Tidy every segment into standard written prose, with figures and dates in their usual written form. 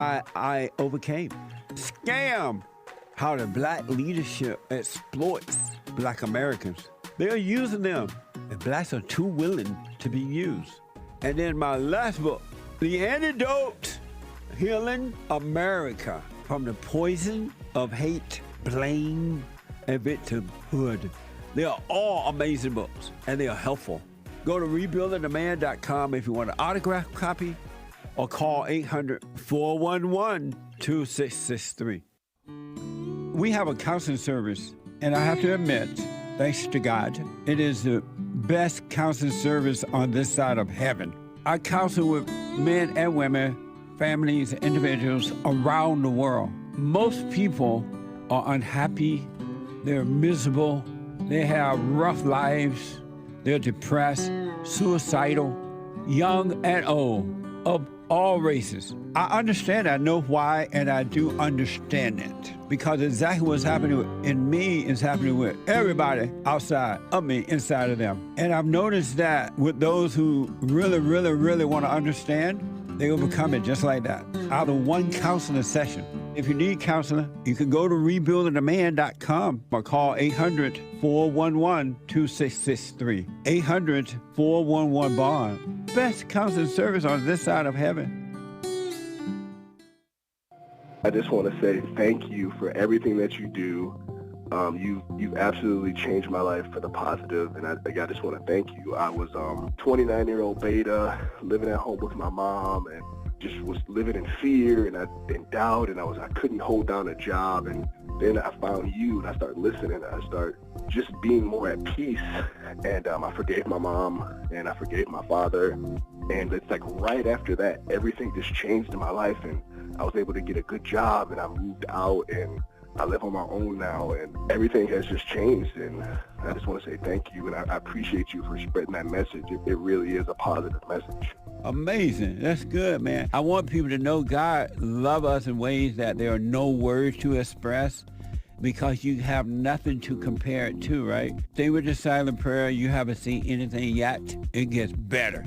I overcame. Scam. How the black leadership exploits black Americans. They are using them, and blacks are too willing to be used. And then my last book, The Antidote, Healing America from the Poison of Hate, Blame, and Victimhood. They are all amazing books, and they are helpful. Go to rebuildingtheman.com if you want an autographed copy, or call 800-411-2663. We have a counseling service, and I have to admit, thanks to God, it is the best counseling service on this side of heaven. I counsel with men and women, families, individuals around the world. Most people are unhappy, they're miserable, they have rough lives, they're depressed, suicidal, young and old, of all races. I understand, I know why, and I do understand it. Because exactly what's happening in me is happening with everybody outside of me, inside of them. And I've noticed that with those who really want to understand, they will become it just like that, out of one counseling session. If you need counseling, you can go to rebuildingtheman.com or call 800-411-2663. 800-411-BOND. Best counseling service on this side of heaven. I just want to say thank you for everything that you do. You've absolutely changed my life for the positive, and I just want to thank you. I was 29-year-old beta, living at home with my mom, and just was living in fear and in doubt, and I couldn't hold down a job. And then I found you, and I started listening. I started just being more at peace, and I forgave my mom, and I forgave my father. And it's like right after that, everything just changed in my life, and I was able to get a good job, and I moved out, and I live on my own now, and everything has just changed. And I just want to say thank you, and I appreciate you for spreading that message. It really is a positive message. Amazing. That's good, man. I want people to know God loves us in ways that there are no words to express, because you have nothing to compare it to, right? Stay with the silent prayer. You haven't seen anything yet. It gets better.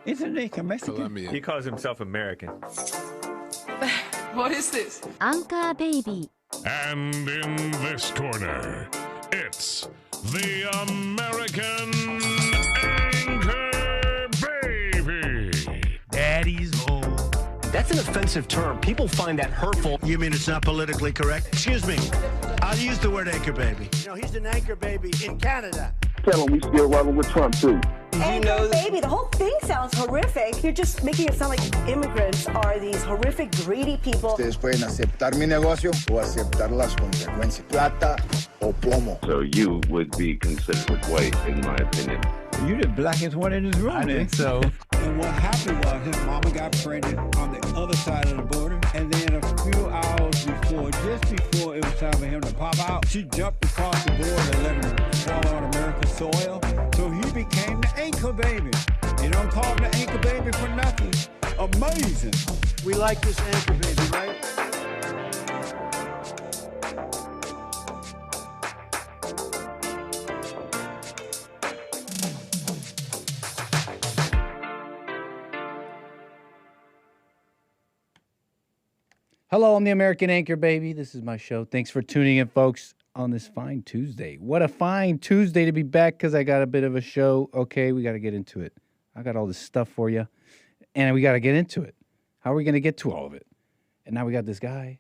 Isn't he Mexican? Colombian. He calls himself American. What is this? Anchor Baby. And in this corner, it's the American Anchor Baby. Daddy's home. That's an offensive term. People find that hurtful. You mean it's not politically correct? Excuse me. I'll use the word anchor baby. You know, he's an anchor baby in Canada. Tell him we still running with Trump, too. Anchor baby, the whole thing sounds horrific. You're just making it sound like immigrants are these horrific, greedy people. Ustedes pueden aceptar mi negocio o aceptar las consecuencias. Plata o plomo. So you would be considered white, in my opinion. You the blackest one in this room, I think so. And what happened was his mama got pregnant on the other side of the border, and then a few hours before, just before it was time for him to pop out, she jumped across the border and let him fall on American soil. So he became the anchor baby. You don't call him the anchor baby for nothing. Amazing. We like this anchor baby, right? Hello, I'm the American Anchor Baby. This is my show. Thanks for tuning in, folks, on this fine Tuesday. What a fine Tuesday to be back, because I got a bit of a show. Okay, we got to get into it. I got all this stuff for you, and we got to get into it. How are we going to get to all of it? And now we got this guy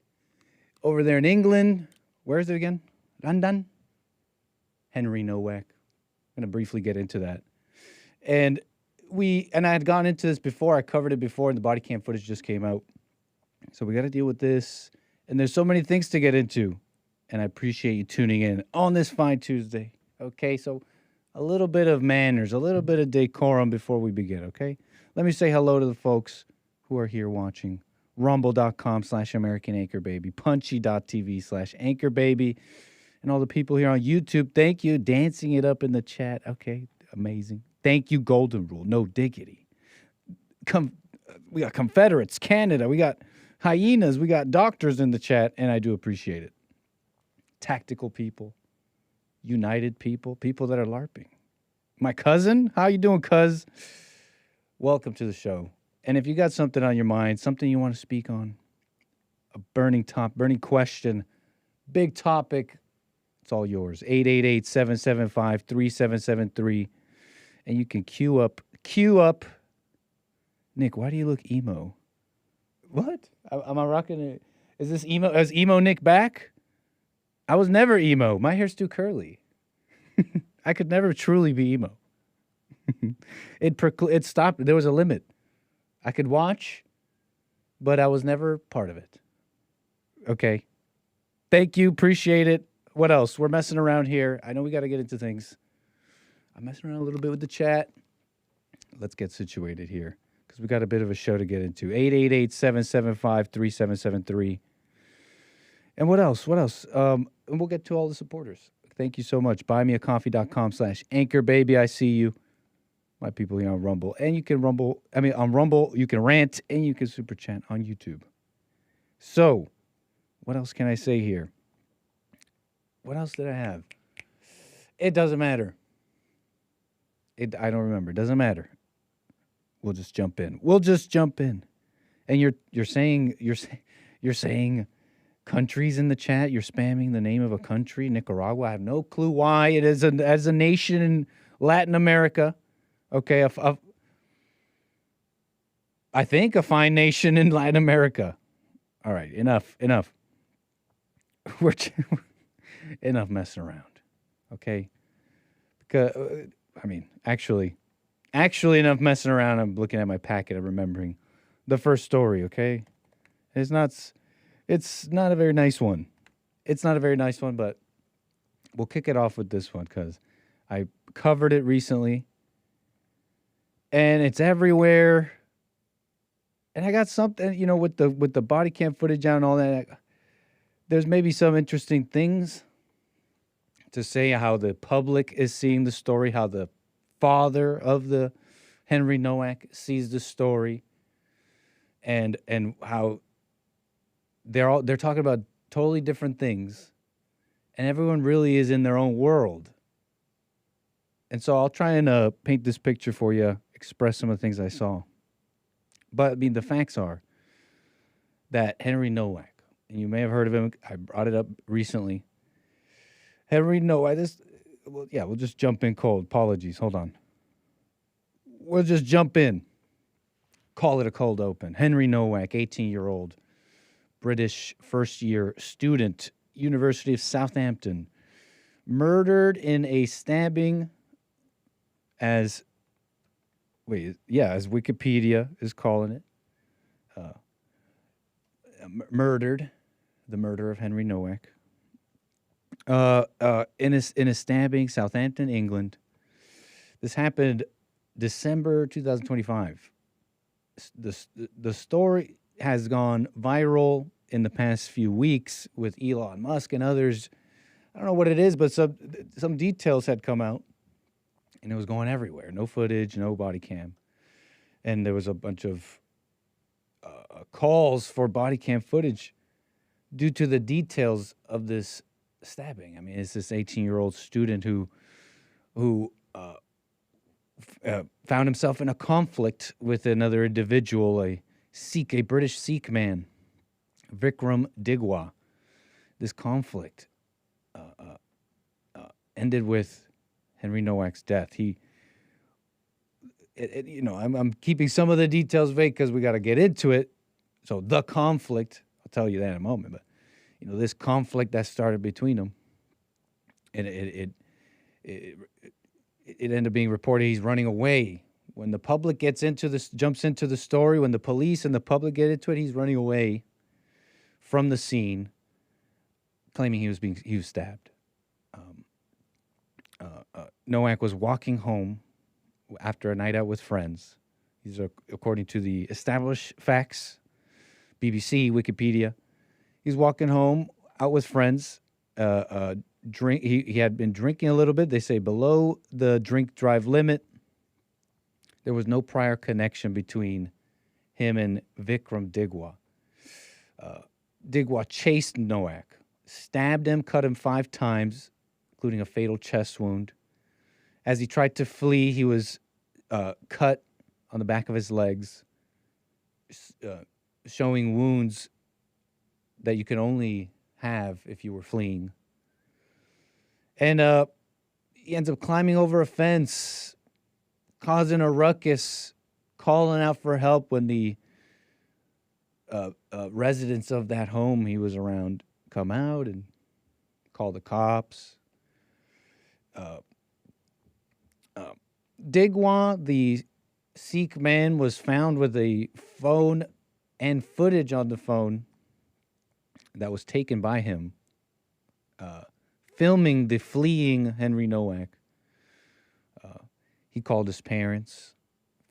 over there in England. Where is it again? London? Henry Nowak. I'm going to briefly get into that. And I had gone into this before. I covered it before, and the body cam footage just came out. So we got to deal with this. And there's so many things to get into. And I appreciate you tuning in on this fine Tuesday. Okay, so a little bit of manners, a little bit of decorum before we begin, okay? Let me say hello to the folks who are here watching rumble.com/AmericanAnchorBaby, punchy.tv/AnchorBaby, and all the people here on YouTube. Thank you. Dancing it up in the chat. Okay, amazing. Thank you, Golden Rule. No diggity. We got Confederates, Canada. We got hyenas. We got doctors in the chat, and I do appreciate it. Tactical people, united people, people that are LARPing. My cousin, how you doing, cuz? Welcome to the show. And if you got something on your mind, something you want to speak on, a burning question, big topic, it's all yours. 888-775-3773. And you can queue up. Nick, why do you look emo? What? Am I rocking it? Is this emo? Is emo Nick back? I was never emo. My hair's too curly. I could never truly be emo. It stopped. There was a limit. I could watch, but I was never part of it. Okay. Thank you. Appreciate it. What else? We're messing around here. I know we got to get into things. I'm messing around a little bit with the chat. Let's get situated here because we got a bit of a show to get into. 888-775-3773. And what else? And we'll get to all the supporters. Thank you so much. Buymeacoffee.com/AnchorBaby. I see you. My people here on Rumble. And you can on Rumble, you can rant and you can super chat on YouTube. So, what else can I say here? What else did I have? It doesn't matter. I don't remember. It doesn't matter. We'll just jump in. And you're saying countries in the chat. You're spamming the name of a country, Nicaragua. I have no clue why. It is as a nation in Latin America. Okay, I think a fine nation in Latin America. All right, enough. We're enough messing around. Okay, because actually enough messing around. I'm looking at my packet and remembering the first story. Okay, it's not a very nice one. But we'll kick it off with this one because I covered it recently. And it's everywhere. And I got something, with the body cam footage and all that. There's maybe some interesting things to say how the public is seeing the story, how the father of the Henry Nowak sees the story, and how they're talking about totally different things, and everyone really is in their own world. And so I'll try and paint this picture for you, express some of the things I saw. But, the facts are that Henry Nowak, and you may have heard of him, I brought it up recently. Henry Nowak, we'll just jump in cold. Apologies, hold on. We'll just jump in. Call it a cold open. Henry Nowak, 18-year-old, British first-year student, University of Southampton, murdered in a stabbing as Wikipedia is calling it, murdered, the murder of Henry Nowak, in a stabbing, Southampton, England. This happened December 2025. The story has gone viral in the past few weeks with Elon Musk and others. I don't know what it is, but some details had come out. And it was going everywhere. No footage, no body cam. And there was a bunch of calls for body cam footage due to the details of this stabbing. It's this 18-year-old student who found himself in a conflict with another individual, a British Sikh man, Vikram Digwa. This conflict ended with Henry Nowak's death. I'm keeping some of the details vague because we got to get into it. So the conflict, I'll tell you that in a moment. But this conflict that started between them, and it ended up being reported he's running away. When the public jumps into the story, when the police and the public get into it, he's running away from the scene, claiming he was stabbed. Nowak was walking home after a night out with friends. These are according to the established facts BBC, Wikipedia. He's walking home out with friends. Drink. He had been drinking a little bit. They say below the drink drive limit. There was no prior connection between him and Vikram Digwa. Digwa chased Nowak, stabbed him, cut him 5 times, including a fatal chest wound. As he tried to flee, he was cut on the back of his legs, showing wounds that you can only have if you were fleeing. And he ends up climbing over a fence, causing a ruckus, calling out for help when the residents of that home he was around come out and call the cops. Digwa, the Sikh man, was found with a phone and footage on the phone that was taken by him, filming the fleeing Henry Nowak. He called his parents.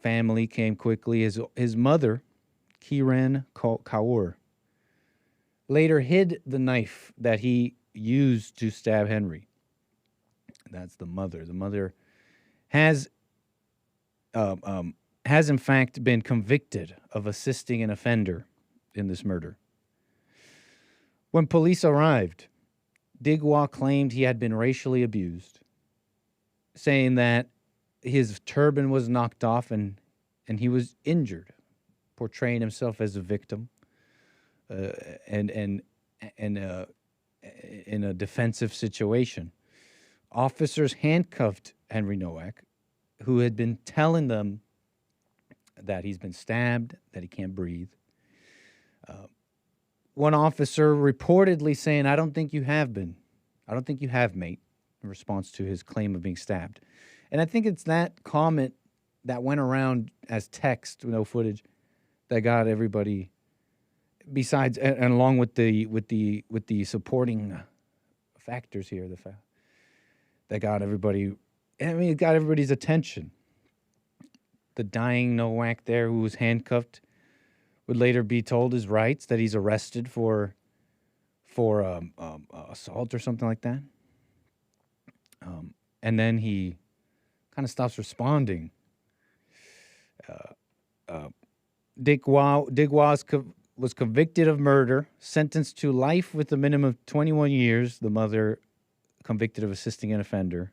Family came quickly. His mother, Kiran Kaur, later hid the knife that he used to stab Henry. That's the mother. The mother has in fact been convicted of assisting an offender in this murder. When police arrived, Digwa claimed he had been racially abused, saying that his turban was knocked off and he was injured, portraying himself as a victim and in a defensive situation. Officers handcuffed Henry Nowak, who had been telling them that he's been stabbed, that he can't breathe. One officer reportedly saying, "I don't think you have been. I don't think you have, mate," in response to his claim of being stabbed. And I think it's that comment that went around as text, no footage, that got everybody, besides and along with the supporting factors here, that got everybody. I mean, it got everybody's attention. The dying Nowak there, who was handcuffed, would later be told his rights, that he's arrested for assault or something like that. And then he kind of stops responding. Digwa was convicted of murder, sentenced to life with a minimum of 21 years. The mother convicted of assisting an offender,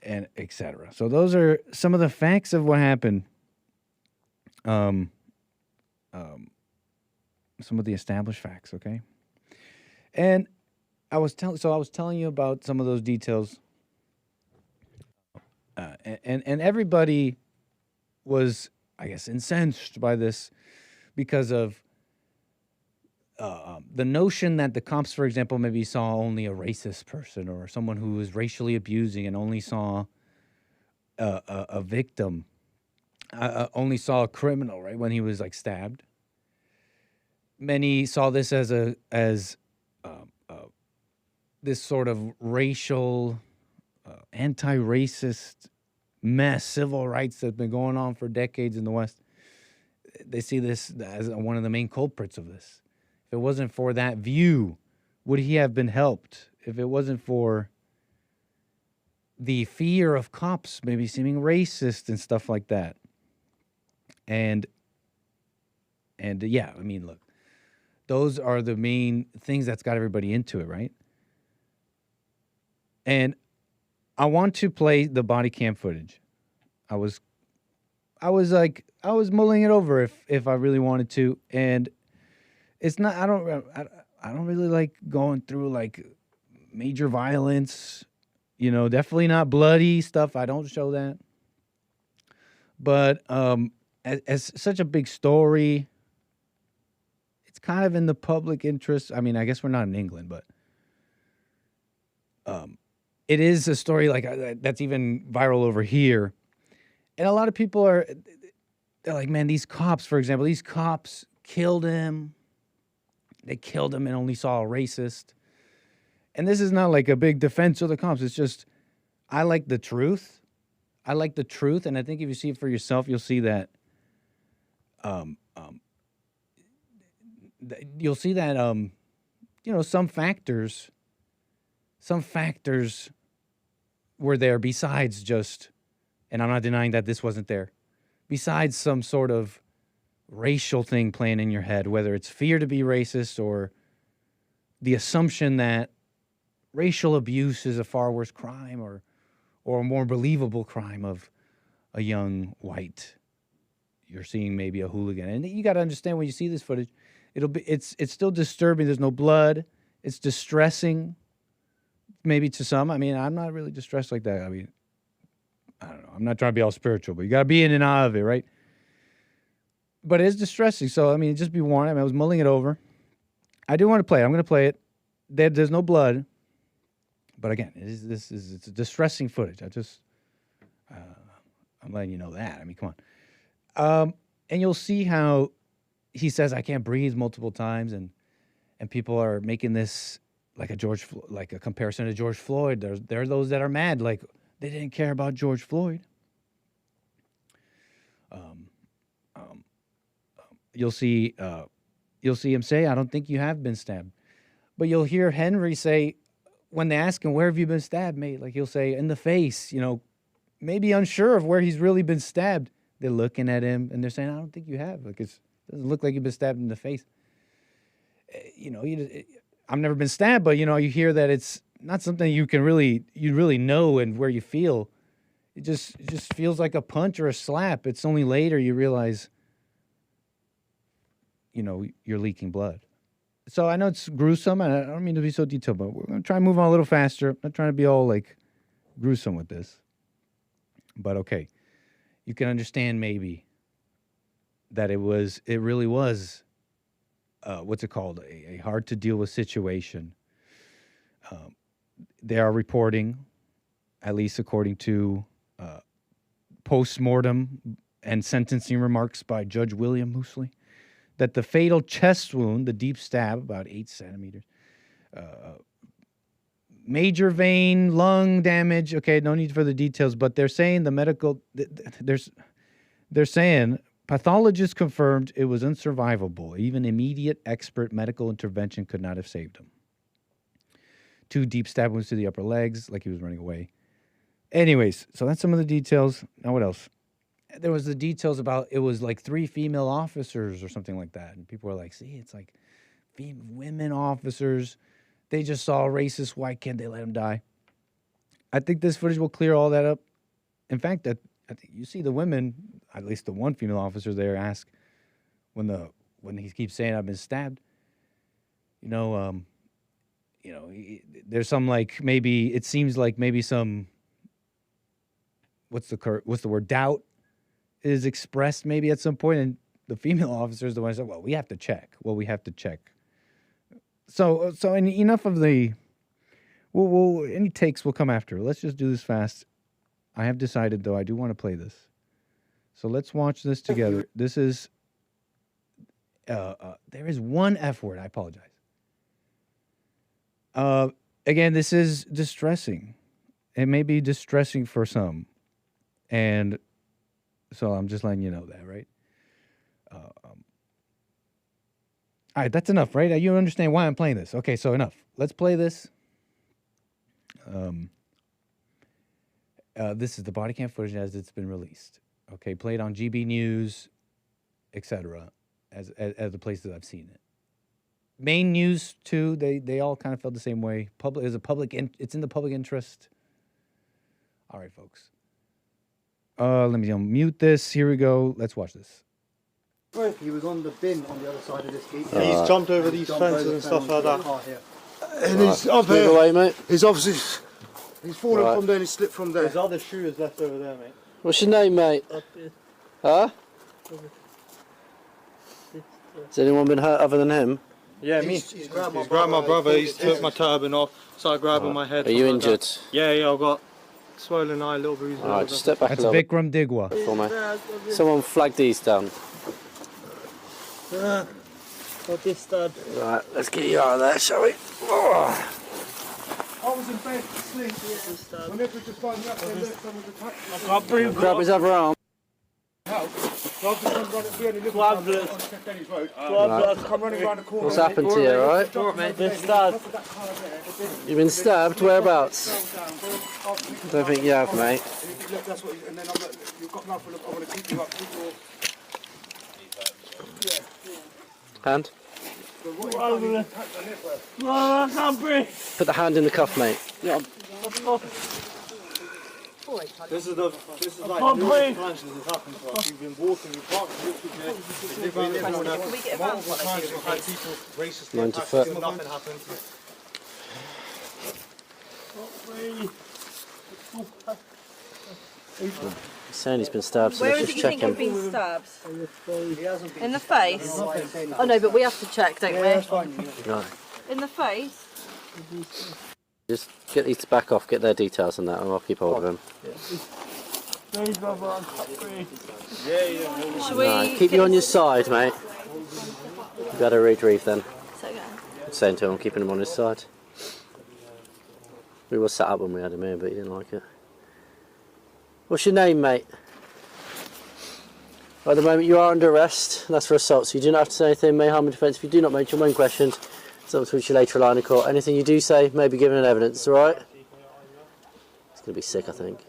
and etc. So those are some of the facts of what happened. Some of the established facts, okay? And I was telling you about some of those details. And everybody was, I guess, incensed by this because of the notion that the cops, for example, maybe saw only a racist person or someone who was racially abusing and only saw a victim, only saw a criminal, right, when he was like stabbed. Many saw this as this sort of racial, anti-racist mess, civil rights that's been going on for decades in the West. They see this as one of the main culprits of this. If it wasn't for that view, would he have been helped? If it wasn't for the fear of cops maybe seeming racist and stuff like that. And yeah, I mean, look, those are the main things that's got everybody into it, right? And I want to play the body cam footage. I was mulling it over if I really wanted to, and it's not. I don't really like going through like major violence. You know, definitely not bloody stuff. I don't show that. But as such a big story, it's kind of in the public interest. I mean, I guess we're not in England, but it is a story like that's even viral over here. And a lot of people they're like, man, these cops, for example, these cops killed him. They killed him and only saw a racist. And this is not like a big defense of the cops. It's just, I like the truth. I like the truth. And I think if you see it for yourself, you'll see that you'll see that some factors were there besides just, and I'm not denying that this wasn't there, besides some sort of racial thing playing in your head, whether it's fear to be racist or the assumption that racial abuse is a far worse crime or a more believable crime of a young white. You're seeing maybe a hooligan. And you got to understand when you see this footage, it's still disturbing. There's no blood. It's distressing, maybe to some. I mean, I'm not really distressed like that. I mean, I don't know. I'm not trying to be all spiritual, but you got to be in and out of it, right? But it is distressing. So, I mean, just be warned. I mean, I was mulling it over. I do want to play it. I'm going to play it. There's no blood. But again, it's distressing footage. I'm letting you know that. I mean, come on. And you'll see how he says, "I can't breathe" multiple times, and people are making this like a comparison to George Floyd. There are those that are mad, like they didn't care about George Floyd. You'll see him say, "I don't think you have been stabbed," but you'll hear Henry say, when they ask him, "Where have you been stabbed, mate?" Like he'll say, "In the face," maybe unsure of where he's really been stabbed. They're looking at him and they're saying, "I don't think you have. Like it doesn't look like you've been stabbed in the face." I've never been stabbed, but you hear that it's not something you really know and where you feel. It just feels like a punch or a slap. It's only later you realize, you're leaking blood. So I know it's gruesome, and I don't mean to be so detailed, but we're going to try and move on a little faster. I'm not trying to be all, like, gruesome with this. But, okay, you can understand maybe that it really was, what's it called, a hard-to-deal-with situation. They are reporting, at least according to post-mortem and sentencing remarks by Judge William Moosley, that the fatal chest wound, the deep stab, about 8 centimeters, major vein, lung damage. Okay, no need for the details, but they're saying they're saying pathologists confirmed it was unsurvivable. Even immediate expert medical intervention could not have saved him. 2 deep stab wounds to the upper legs, like he was running away. Anyways, so that's some of the details. Now what else? There was the details about it was like 3 female officers or something like that. And people were like, see, it's like women officers. They just saw a racist white kid. They let him die. I think this footage will clear all that up. In fact, I think you see the women, at least the one female officer there, ask when he keeps saying, "I've been stabbed." There's some it seems like maybe some what's the word, doubt is expressed maybe at some point, and the female officer is the one who said, "Well, we have to check." So enough of the. Any takes will come after. Let's just do this fast. I have decided, though, I do want to play this. So let's watch this together. This is. There is one F word. I apologize. Again, this is distressing. It may be distressing for some, and so I'm just letting you know that, right? All right, that's enough, right? You understand why I'm playing this. Okay, so enough. Let's play this. This is the body cam footage as it's been released. Okay, played on GB News, etc. As the places I've seen it. Main news too. They all kind of felt the same way. It's in the public interest. All right, folks. Let me mute this. Here we go. Let's watch this. He was on the bin on the other side of this gate. He's jumped over these fences and stuff like that. And he's up here. Away, mate. He's obviously fallen from there and he slipped from there. His other shoe is left over there, mate. What's your name, mate? Huh? Has anyone been hurt other than him? Yeah, me. He's grabbed my brother. He's took my turban off. Started grabbing my head. Are you injured? Yeah, I've got swollen eye, little bruises. Alright, just step back That's a little Vikram Digwa. Someone flag these down. Got this stud. Right, let's get you out of there, shall we? Oh. I was in bed asleep. Whenever we just find out there, some of the Grab his other arm. house. So I've just Come running around the corner. What's happened to you, alright? Been stabbed. You've been stabbed? Whereabouts? Don't think you have, mate. That's what, and then I'm like, you've got mouth full of, I want to keep you up. Hand? I can't breathe. Put the hand in the cuff, mate. Yeah. This is like numerous times this has happened to us. You've been walking, you can't multiple times we've had people racist like that, nothing happened. He's saying he's been stabbed, so Where let's is it just you check think him. you've been stabbed? In the face? Oh no, but we have to check, don't we? Right. In the face? Just get these back off, get their details on that, and I'll keep hold of him. Should we... Right, keep you on your side, mate. You better retrieve then. So go. Saying to him, I'm keeping him on his side. We were sat up when we had him here, but he didn't like it. What's your name, mate? At the moment you are under arrest, and that's for assault, so you do not have to say anything, may harm in defence if you do not mention when questioned. It's up to which you later rely in court. Anything you do say may be given in evidence, alright? It's going to be sick, I think.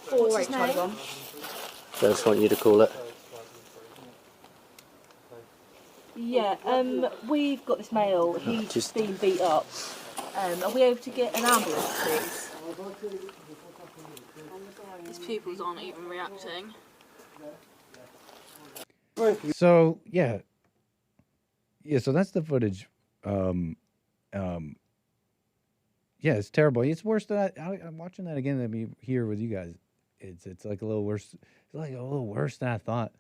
What's his name? I just want you to call it. Yeah, we've got this male, he's just been beat up. Are we able to get an ambulance, please? His pupils aren't even reacting. So yeah, so that's the footage. Yeah, it's terrible. It's worse than I'm watching that again. I mean, here with you guys, it's like a little worse. It's like a little worse than I thought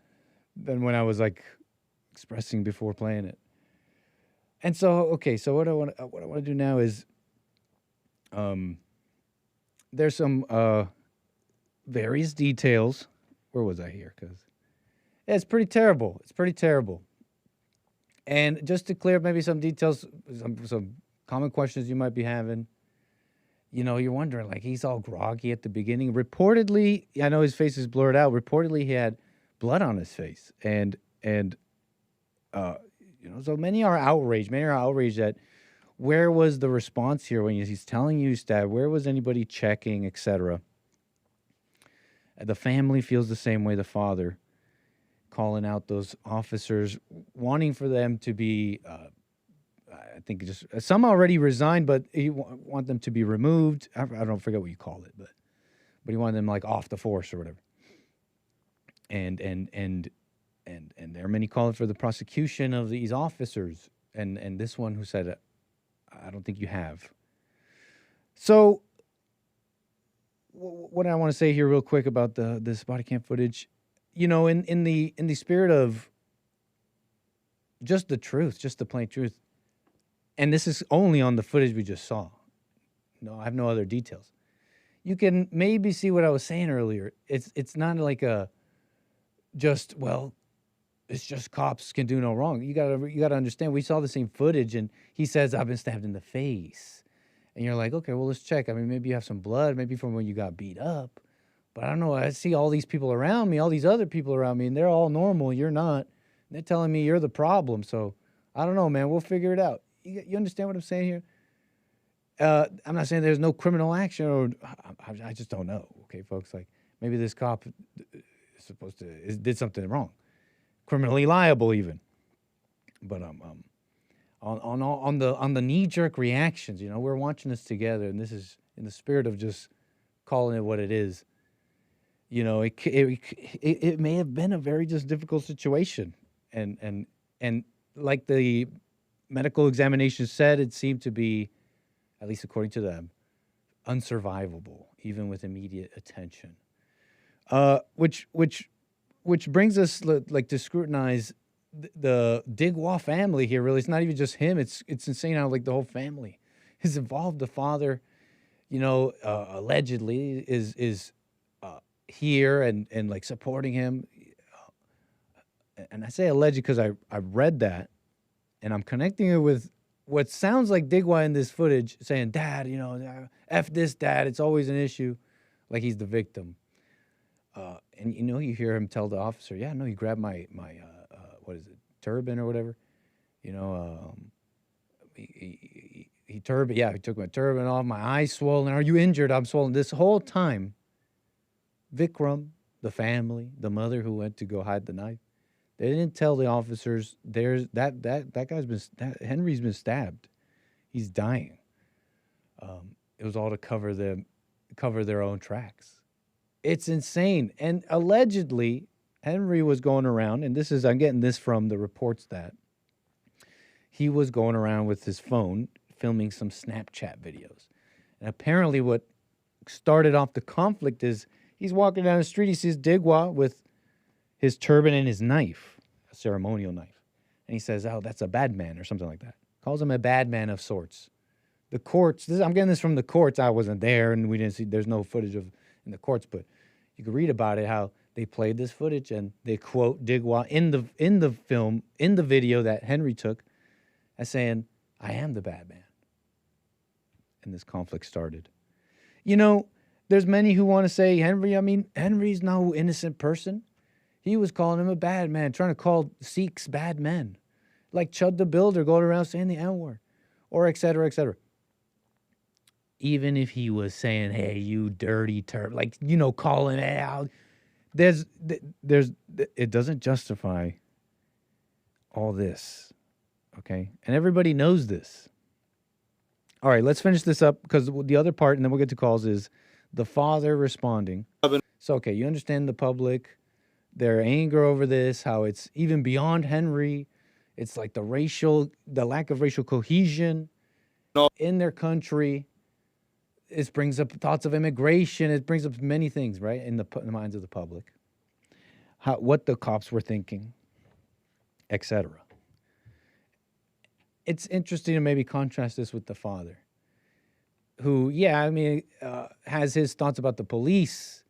than when I was like expressing before playing it. And so okay, so what I want to do now is there's some various details. Where was I here? Because it's pretty terrible. It's pretty terrible. And just to clear up maybe some details, some common questions you might be having. You know, you're wondering, like, he's all groggy at the beginning. Reportedly, I know his face is blurred out. Reportedly, he had blood on his face. And you know, so many are outraged. Many are outraged that where was the response here when he's telling you stab? Where was anybody checking, etc.? The family feels the same way, the father, calling out those officers, wanting for them to be, I think just, some already resigned, but he want them to be removed. I don't forget what you call it, but he wanted them like off the force or whatever. And there are many calling for the prosecution of these officers, and this one who said, I don't think you have. So what I want to say here real quick about this body cam footage, you know, in the spirit of just the truth, just the plain truth, and this is only on the footage we just saw. No, I have no other details. You can maybe see what I was saying earlier. It's not like a just, well, it's just cops can do no wrong. You gotta understand. We saw the same footage, and he says, "I've been stabbed in the face," and you're like, okay, well, let's check. I mean, maybe you have some blood, maybe from when you got beat up, but I don't know. I see all these people around me, all these other people around me, and they're all normal. You're not. And they're telling me you're the problem. So I don't know, man. We'll figure it out. You understand what I'm saying here? I'm not saying there's no criminal action, or I just don't know. Okay, folks. Like maybe this cop is supposed to did something wrong, criminally liable even. But on the knee-jerk reactions, you know, we're watching this together, and this is in the spirit of just calling it what it is. You know, it may have been a very just difficult situation, and like the medical examination said, it seemed to be, at least according to them, unsurvivable, even with immediate attention. Which brings us like to scrutinize the Digwa family here. Really, it's not even just him. It's insane how like the whole family is involved. The father, you know, allegedly is here and like supporting him. And I say alleged because I read that, and I'm connecting it with what sounds like Digwa in this footage saying, Dad, you know, F this, Dad, it's always an issue, like he's the victim. And, you know, you hear him tell the officer, yeah, no, he grabbed my what is it, turban or whatever. You know, he took my turban off, my eyes swollen. Are you injured? I'm swollen. This whole time, Vikram, the family, the mother who went to go hide the knife, they didn't tell the officers there's Henry's been stabbed. He's dying. It was all to cover their own tracks. It's insane. And allegedly, Henry was going around, and I'm getting this from the reports that he was going around with his phone filming some Snapchat videos. And apparently what started off the conflict is he's walking down the street, he sees Digwa with his turban and his knife, a ceremonial knife. And he says, oh, that's a bad man or something like that. Calls him a bad man of sorts. The courts, I'm getting this from the courts. I wasn't there and we didn't see, there's no footage in the courts, but you can read about it, how they played this footage and they quote Digwa in the film, in the video that Henry took as saying, I am the bad man. And this conflict started. You know, there's many who want to say Henry's no innocent person. He was calling him a bad man, trying to call Sikhs bad men. Like Chud the Builder going around saying the N-word, or et cetera, et cetera. Even if he was saying, hey, you dirty turd, like, you know, calling it out, it doesn't justify all this, okay? And everybody knows this. All right, let's finish this up, because the other part, and then we'll get to calls, is the father responding. So, okay, you understand the public, their anger over this, how it's even beyond Henry. It's like the lack of racial cohesion in their country. It brings up thoughts of immigration. It brings up many things, right, in the minds of the public. What the cops were thinking, etc. It's interesting to maybe contrast this with the father, who, has his thoughts about the police,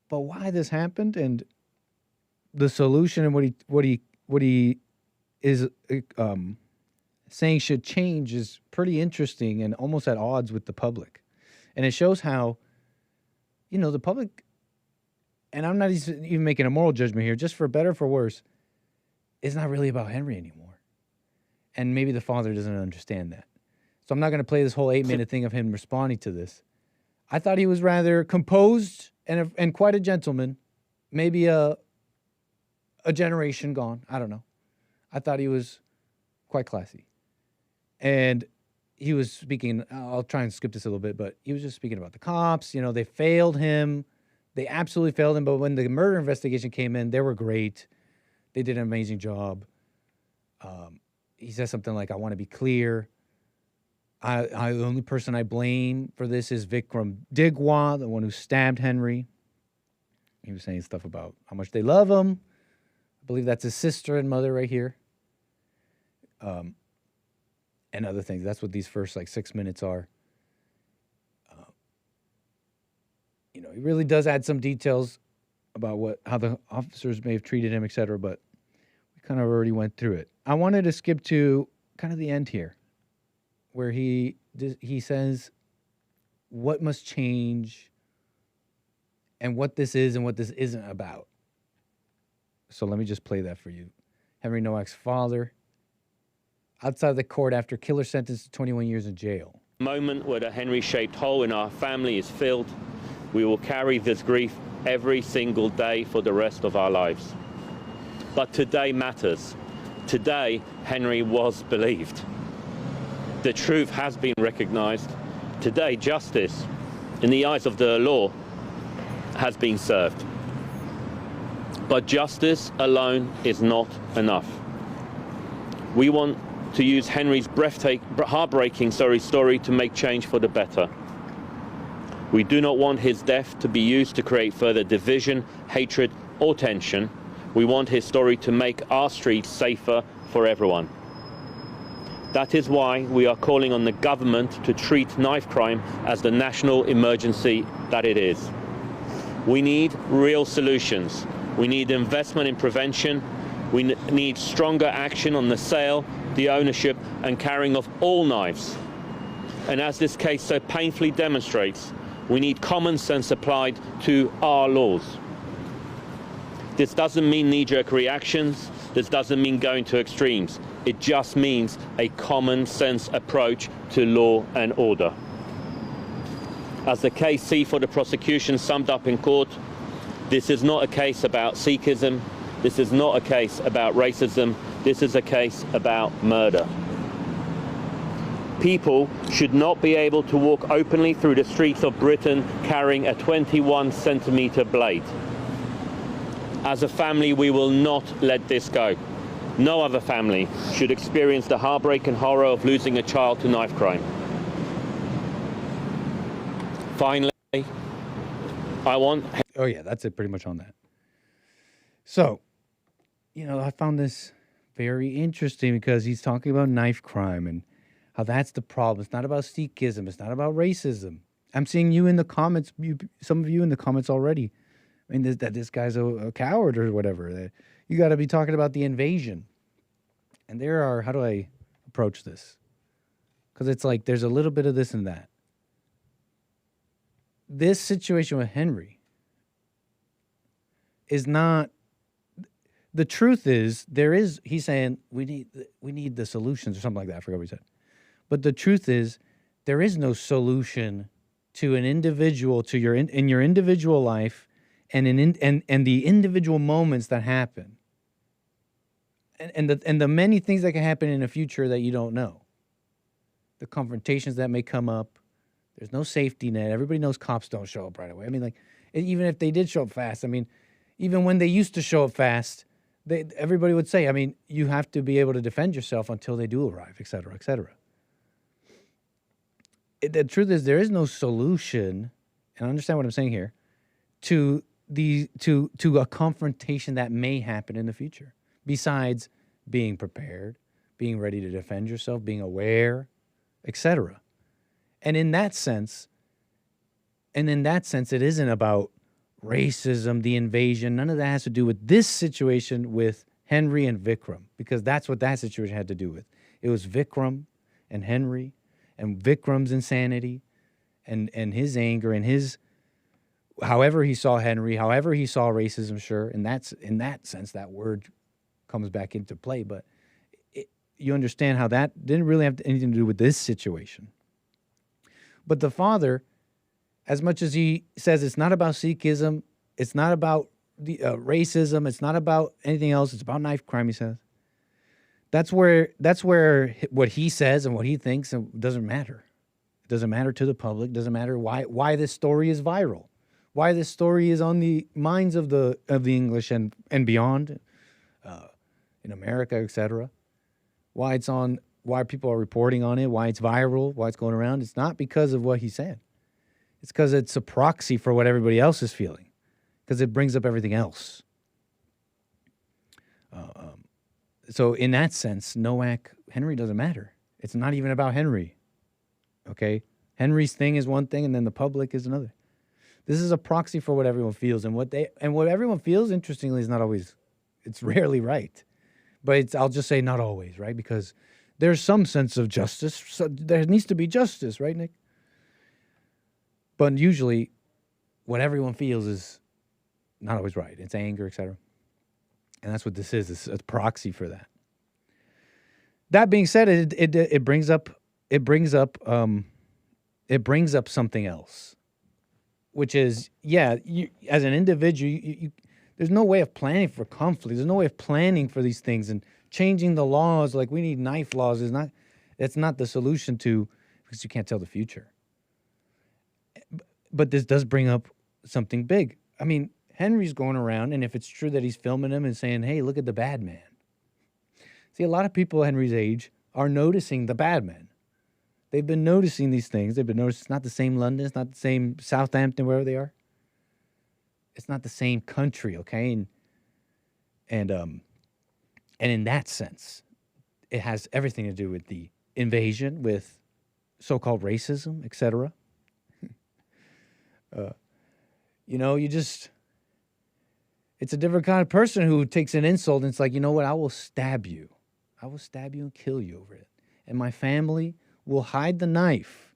but why this happened and the solution and what he is saying should change is pretty interesting and almost at odds with the public. And it shows how, you know, the public, and I'm not even making a moral judgment here, just for better or for worse, it's not really about Henry anymore. And maybe the father doesn't understand that. So I'm not going to play this whole 8-minute thing of him responding to this. I thought he was rather composed and quite a gentleman. Maybe a generation gone. I don't know. I thought he was quite classy. And he was speaking, I'll try and skip this a little bit, but he was just speaking about the cops. You know, they failed him. They absolutely failed him. But when the murder investigation came in, they were great. They did an amazing job. He says something like, I want to be clear. The only person I blame for this is Vikram Digwa, the one who stabbed Henry. He was saying stuff about how much they love him. I believe that's his sister and mother right here. And other things. That's what these first 6 minutes are. You know, he really does add some details about how the officers may have treated him, etc. But we kind of already went through it. I wanted to skip to kind of the end here, where he says what must change and what this is and what this isn't about. So let me just play that for you. Henry Nowak's father, outside the court after killer sentenced to 21 years in jail. The moment where the Henry-shaped hole in our family is filled, we will carry this grief every single day for the rest of our lives. But today matters. Today, Henry was believed. The truth has been recognized. Today, justice, in the eyes of the law, has been served. But justice alone is not enough. We want to use Henry's heartbreaking story to make change for the better. We do not want his death to be used to create further division, hatred, or tension. We want his story to make our streets safer for everyone. That is why we are calling on the government to treat knife crime as the national emergency that it is. We need real solutions. We need investment in prevention. We need stronger action on the sale the ownership and carrying of all knives. And as this case so painfully demonstrates, we need common sense applied to our laws. This doesn't mean knee-jerk reactions. This doesn't mean going to extremes. It just means a common sense approach to law and order. As the case C for the prosecution summed up in court, this is not a case about Sikhism. This is not a case about racism. This is a case about murder. People should not be able to walk openly through the streets of Britain carrying a 21-centimetre blade. As a family, we will not let this go. No other family should experience the heartbreak and horror of losing a child to knife crime. Finally, I want... Oh, yeah, that's it pretty much on that. So, you know, I found this very interesting because he's talking about knife crime and how that's the problem. It's not about Sikhism. It's not about racism. I'm seeing you in the comments, some of you in the comments already. I mean, that this guy's a coward or whatever. You got to be talking about the invasion. And there are, how do I approach this? Because it's like there's a little bit of this and that. This situation with Henry is not, the truth is, he's saying we need the solutions or something like that. I forgot what he said. But the truth is, there is no solution to an individual, to your in your individual life and the individual moments that happen. And the many things that can happen in the future that you don't know. The confrontations that may come up. There's no safety net. Everybody knows cops don't show up right away. I mean, like, even if they did show up fast, I mean, even when they used to show up fast, everybody would say, I mean, you have to be able to defend yourself until they do arrive, et cetera, et cetera. The truth is, there is no solution, and understand what I'm saying here, to a confrontation that may happen in the future, besides being prepared, being ready to defend yourself, being aware, etc. And in that sense, it isn't about racism, the invasion. None of that has to do with this situation with Henry and Vikram, because that's what that situation had to do with. It was Vikram and Henry and Vikram's insanity and his anger and his, however he saw Henry, however he saw racism, sure. And that's, in that sense, that word comes back into play. But you understand how that didn't really have anything to do with this situation. But the father, as much as he says it's not about Sikhism, it's not about the racism, it's not about anything else, it's about knife crime, he says. That's where what he says and what he thinks doesn't matter. It doesn't matter to the public. It doesn't matter why this story is viral, why this story is on the minds of the English and beyond, in America, etc. Why people are reporting on it, why it's viral, why it's going around. It's not because of what he said. It's because it's a proxy for what everybody else is feeling, because it brings up everything else. So in that sense, Henry doesn't matter. It's not even about Henry, okay? Henry's thing is one thing, and then the public is another. This is a proxy for what everyone feels, and what everyone feels, interestingly, is not always, it's rarely right. But I'll just say not always, right? Because there's some sense of justice. So there needs to be justice, right, Nick? But usually, what everyone feels is not always right. It's anger, etc. And that's what this is. It's a proxy for that. That being said, it brings up something else, which is, yeah, as an individual, there's no way of planning for conflict. There's no way of planning for these things, and changing the laws like we need knife laws that's not the solution to, because you can't tell the future. But this does bring up something big. I mean, Henry's going around, and if it's true that he's filming him and saying, hey, look at the bad man. See, a lot of people Henry's age are noticing the bad man. They've been noticing these things. They've been noticing it's not the same London. It's not the same Southampton, wherever they are. It's not the same country, okay? And in that sense, it has everything to do with the invasion, with so-called racism, etc. It's a different kind of person who takes an insult and it's like, you know what, I will stab you. I will stab you and kill you over it. And my family will hide the knife,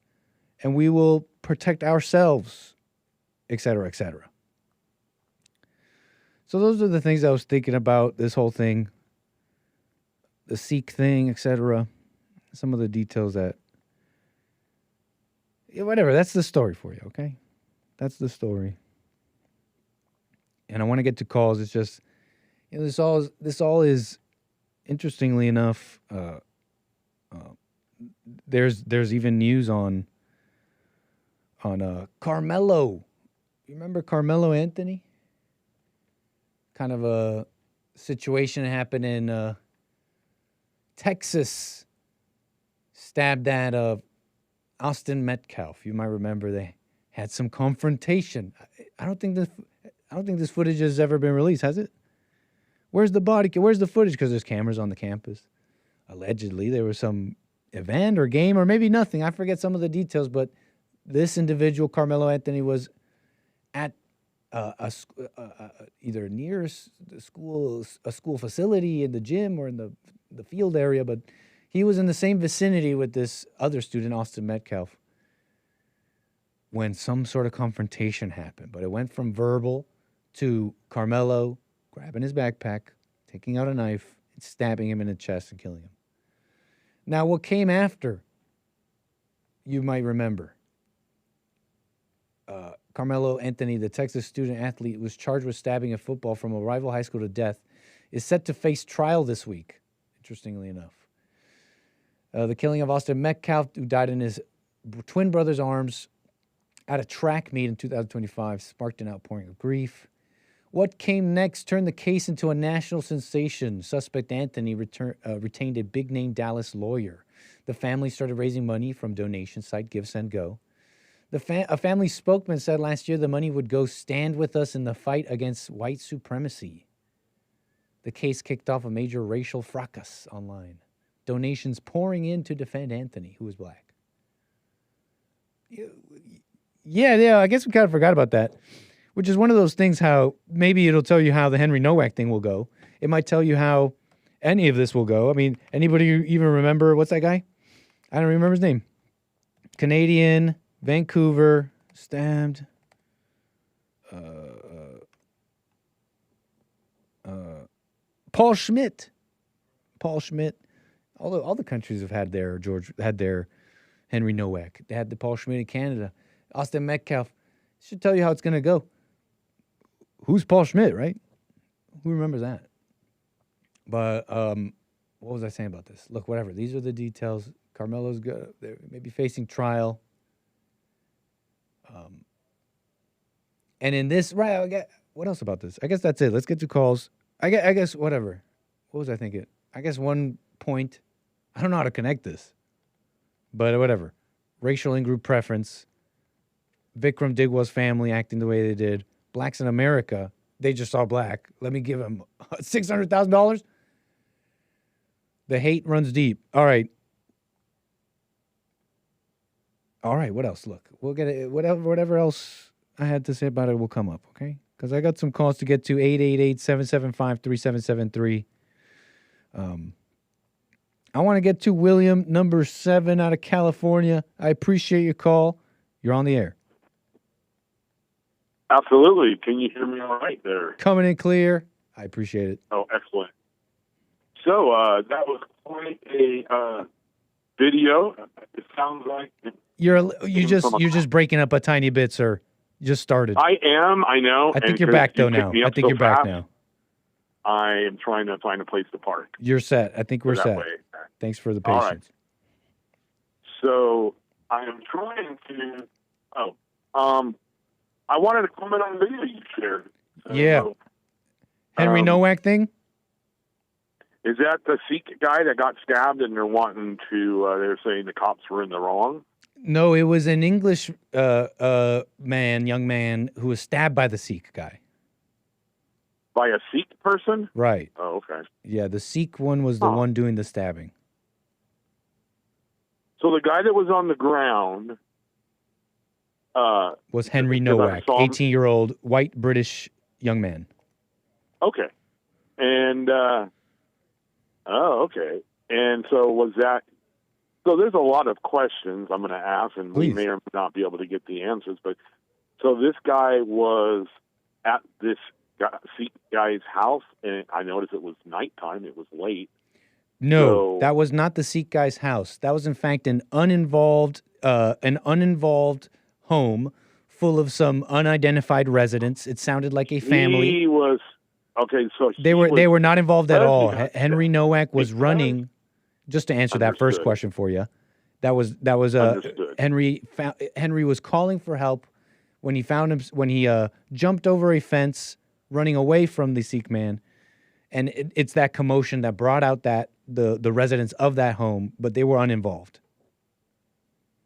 and we will protect ourselves, etc., etc. So those are the things I was thinking about, this whole thing, the Sikh thing, etc. Some of the details that... Yeah, whatever, that's the story for you, okay? That's the story. And I want to get to calls. It's just, you know, this all is, interestingly enough, there's even news on Carmelo. You remember Carmelo Anthony? Kind of a situation happened in Texas. Stabbed at Austin Metcalf. You might remember they had some confrontation. I don't think this footage has ever been released, has it? Where's the body? Where's the footage? Because there's cameras on the campus. Allegedly, there was some event or game or maybe nothing. I forget some of the details, but this individual, Carmelo Anthony, was at either near a school facility in the gym or in the field area, but he was in the same vicinity with this other student, Austin Metcalf, when some sort of confrontation happened. But it went from verbal to Carmelo grabbing his backpack, taking out a knife, and stabbing him in the chest and killing him. Now, what came after, you might remember. Carmelo Anthony, the Texas student athlete, was charged with stabbing a football from a rival high school to death, is set to face trial this week, interestingly enough. The killing of Austin Metcalf, who died in his twin brother's arms at a track meet in 2025, sparked an outpouring of grief. What came next turned the case into a national sensation. Suspect Anthony retained a big-name Dallas lawyer. The family started raising money from donation site Give, Send, Go. A family spokesman said last year the money would go stand with us in the fight against white supremacy. The case kicked off a major racial fracas online. Donations pouring in to defend Anthony, who was black. Yeah, I guess we kind of forgot about that, which is one of those things how maybe it'll tell you how the Henry Nowak thing will go. It might tell you how any of this will go. I mean, anybody even remember, what's that guy? I don't remember his name. Canadian, Vancouver, stabbed. Paul Schmidt. All the countries have had their Henry Nowak. They had the Paul Schmidt in Canada. Austin Metcalf. Should tell you how it's going to go. Who's Paul Schmidt, right? Who remembers that? But what was I saying about this? Look, whatever. These are the details. Carmelo's good. They're maybe facing trial. And in this, right, what else about this? I guess that's it. Let's get to calls. I guess whatever. What was I thinking? I guess one point, I don't know how to connect this, but whatever. Racial in-group preference. Vikram Digwal's family acting the way they did. Blacks in America, they just saw black. Let me give them $600,000. The hate runs deep. All right, what else? Look, we'll get it. Whatever else I had to say about it will come up, okay? Because I got some calls to get to, 888-775-3773. I want to get to William, number 7 out of California. I appreciate your call. You're on the air. Absolutely. Can you hear me all right there? Coming in clear. I appreciate it. Oh, excellent. So that was quite a video. It sounds like you're just breaking up a tiny bit, sir. You just started. I am. I know. I think you're back though now. I think you're back now. I am trying to find a place to park. You're set. I think we're set. Thanks for the patience. All right. So I am trying to. I wanted to comment on the video you shared. Yeah. Henry Nowak thing? Is that the Sikh guy that got stabbed and they're wanting to, they're saying the cops were in the wrong? No, it was an English young man, who was stabbed by the Sikh guy. By a Sikh person? Right. Oh, okay. Yeah, the Sikh one was the one doing the stabbing. So the guy that was on the ground... was Henry Nowak, 18-year-old white British young man. Okay. And, okay. And so was that? So there's a lot of questions I'm going to ask, and Please. we may or may not be able to get the answers. But so this guy was at this Sikh guy's house, and I noticed it was nighttime. It was late. No, that was not the Sikh guy's house. That was, in fact, an uninvolved home full of some unidentified residents. It sounded like a family. He was okay. So They were not involved at all. Henry Nowak was running. Just to answer that first question for you, that was Henry was calling for help when he found him when he jumped over a fence running away from the Sikh man, and it's that commotion that brought out that the residents of that home, but they were uninvolved.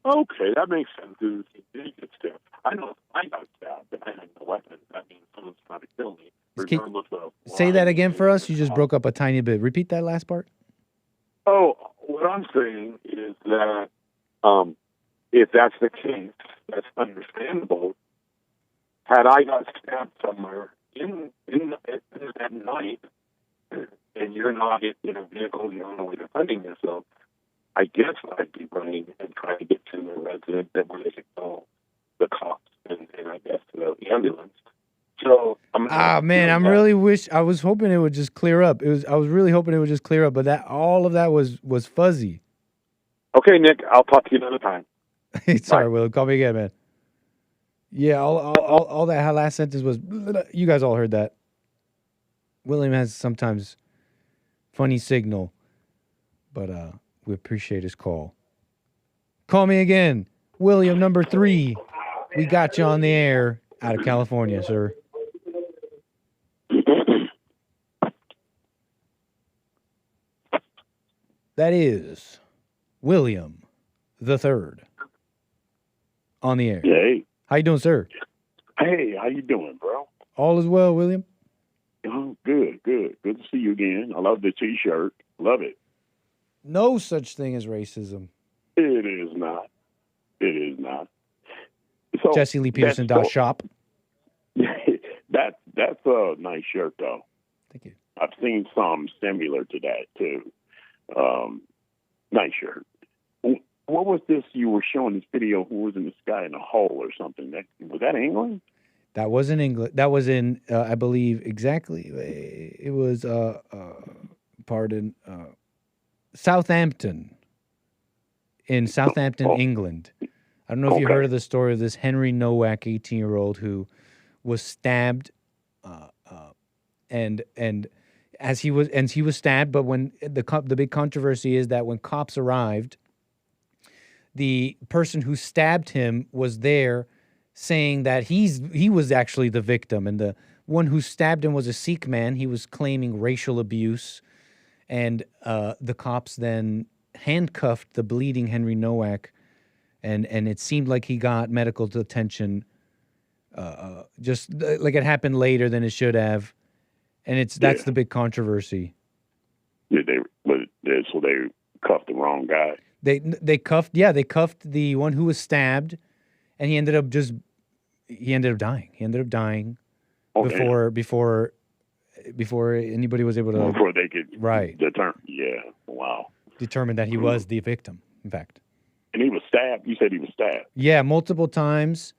Okay, that makes sense. Dude. He did get stabbed. I know I got stabbed, but I had no weapon. That means someone's trying to kill me. Regardless of Say that again for us. You just broke up a tiny bit. Repeat that last part. Oh, what I'm saying is that if that's the case, that's understandable. Had I got stabbed somewhere at night, and you're not in a vehicle, you're on the way defending yourself, I guess I'd be running and trying to get to a resident that where they could call the cops and I guess the ambulance. So I was hoping it would just clear up. I was really hoping it would just clear up, but all of that was fuzzy. Okay, Nick, I'll talk to you another time. Sorry, Will. Call me again, man. Yeah, all that last sentence was. You guys all heard that. William has sometimes funny signal, but we appreciate his call. Call me again, William, number 3. We got you on the air out of California, sir. That is William the Third on the air. Hey. How you doing, sir? Hey, how you doing, bro? All is well, William. Oh, good. Good to see you again. I love the T-shirt. Love it. No such thing as racism. It is not. It is not. So Jesse Lee Peterson .shop. That's a nice shirt, though. Thank you. I've seen some similar to that too. Nice shirt. What was this you were showing this video? Who was in the sky in a hole or something? Was that England? That was in England. That was in, I believe, exactly. It was, Southampton. In Southampton, England. I don't know if you heard of the story of this Henry Nowak, 18-year-old, who was stabbed, and he was stabbed. But when the big controversy is that when cops arrived, the person who stabbed him was there, saying that he was actually the victim, and the one who stabbed him was a Sikh man. He was claiming racial abuse, and the cops then handcuffed the bleeding Henry Nowak, and it seemed like he got medical attention, just like it happened later than it should have, and that's the big controversy. So they cuffed the wrong guy. They cuffed the one who was stabbed, and he ended up dying. He ended up dying before anybody was able to before they could determine that he was the victim. In fact, and he was stabbed. You said he was stabbed. Yeah, multiple times.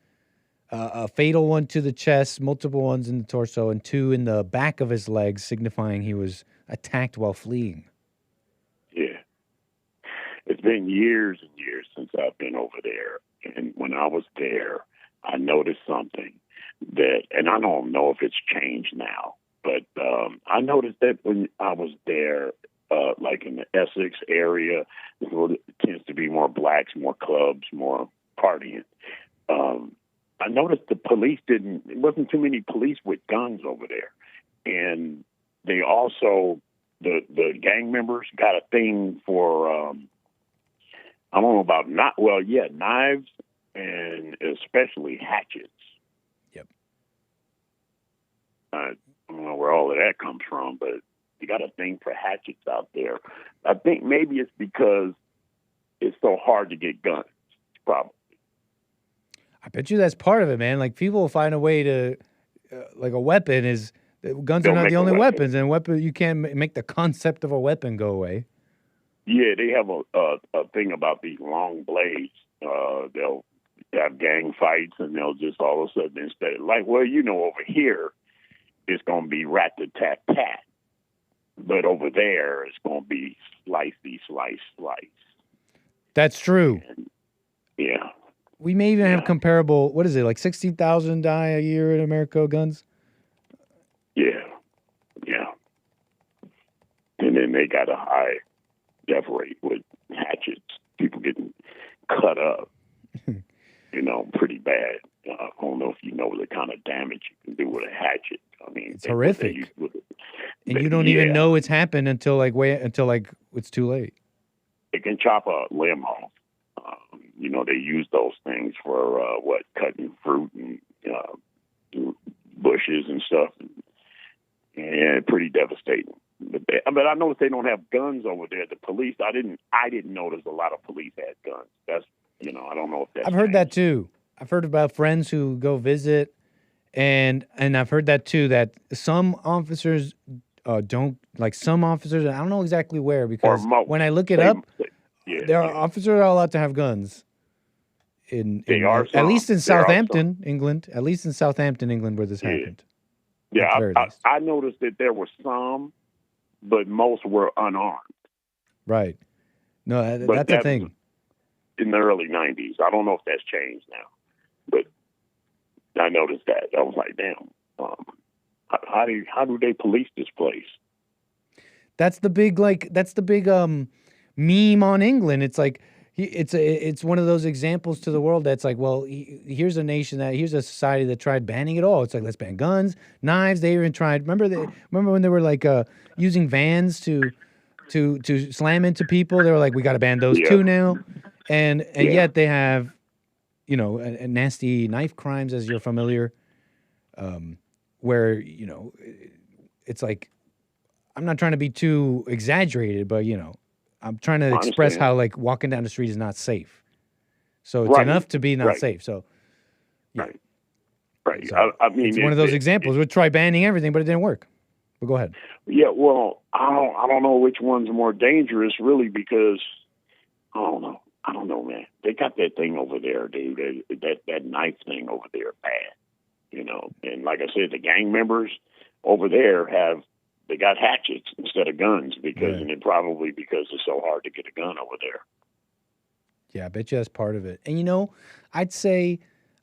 A fatal one to the chest, multiple ones in the torso, and 2 in the back of his legs, signifying he was attacked while fleeing. Yeah. It's been years and years since I've been over there. And when I was there, I noticed something that, and I don't know if it's changed now, but I noticed that when I was there, like in the Essex area, it tends to be more blacks, more clubs, more partying. I noticed the police it wasn't too many police with guns over there. And they also, the gang members got a thing for, I don't know about knives and especially hatchets. Yep. I don't know where all of that comes from, but you got a thing for hatchets out there. I think maybe it's because it's so hard to get guns, probably. I bet you that's part of it, man. Like, people will find a way to, like, a weapon is, guns are not the only weapons, and you can't make the concept of a weapon go away. Yeah, they have a thing about these long blades. They'll have gang fights, and they'll just all of a sudden instead of like, well, over here it's going to be rat-a-tat-tat, but over there it's going to be slicey, slice. That's true. And, yeah. We may even have comparable. What is it, like 16,000 die a year in America guns? Yeah. And then they got a high death rate with hatchets. People getting cut up, pretty bad. I don't know if you know the kind of damage you can do with a hatchet. I mean, it's horrific. And you don't even know it's happened until it's too late. It can chop a limb off. They use those things for cutting fruit and bushes and stuff, and pretty devastating. But I noticed they don't have guns over there. The police, I didn't notice a lot of police had guns. That's I don't know if that's. I've heard that too. I've heard about friends who go visit, and I've heard that too. That some officers don't like some officers. I don't know exactly where because when I look it up, there are officers are allowed to have guns. At least in Southampton, England. At least in Southampton, England, where this happened. Yeah, I noticed that there were some, but most were unarmed. Right. No, that's the thing. In the early 90s. I don't know if that's changed now, but I noticed that. I was like, damn, how do they police this place? That's the big meme on England. It's like it's one of those examples to the world that's like, well, here's a society that tried banning it all. It's like, let's ban guns, knives. They even tried. Remember when they were like using vans to slam into people? They were like, we got to ban those too now. And yet they have, a nasty knife crimes, as you're familiar, where, it's like, I'm not trying to be too exaggerated, but, I'm trying to express how, like, walking down the street is not safe. So it's enough to be not safe. So, yeah. Right. So I mean, it's one of those examples. We try banning everything, but it didn't work. But go ahead. Yeah, well, I don't know which one's more dangerous, really, because I don't know, man. They got that thing over there, dude. That knife thing over there, bad. And like I said, the gang members over there they got hatchets instead of guns and probably because it's so hard to get a gun over there. Yeah, I bet you that's part of it. And I'd say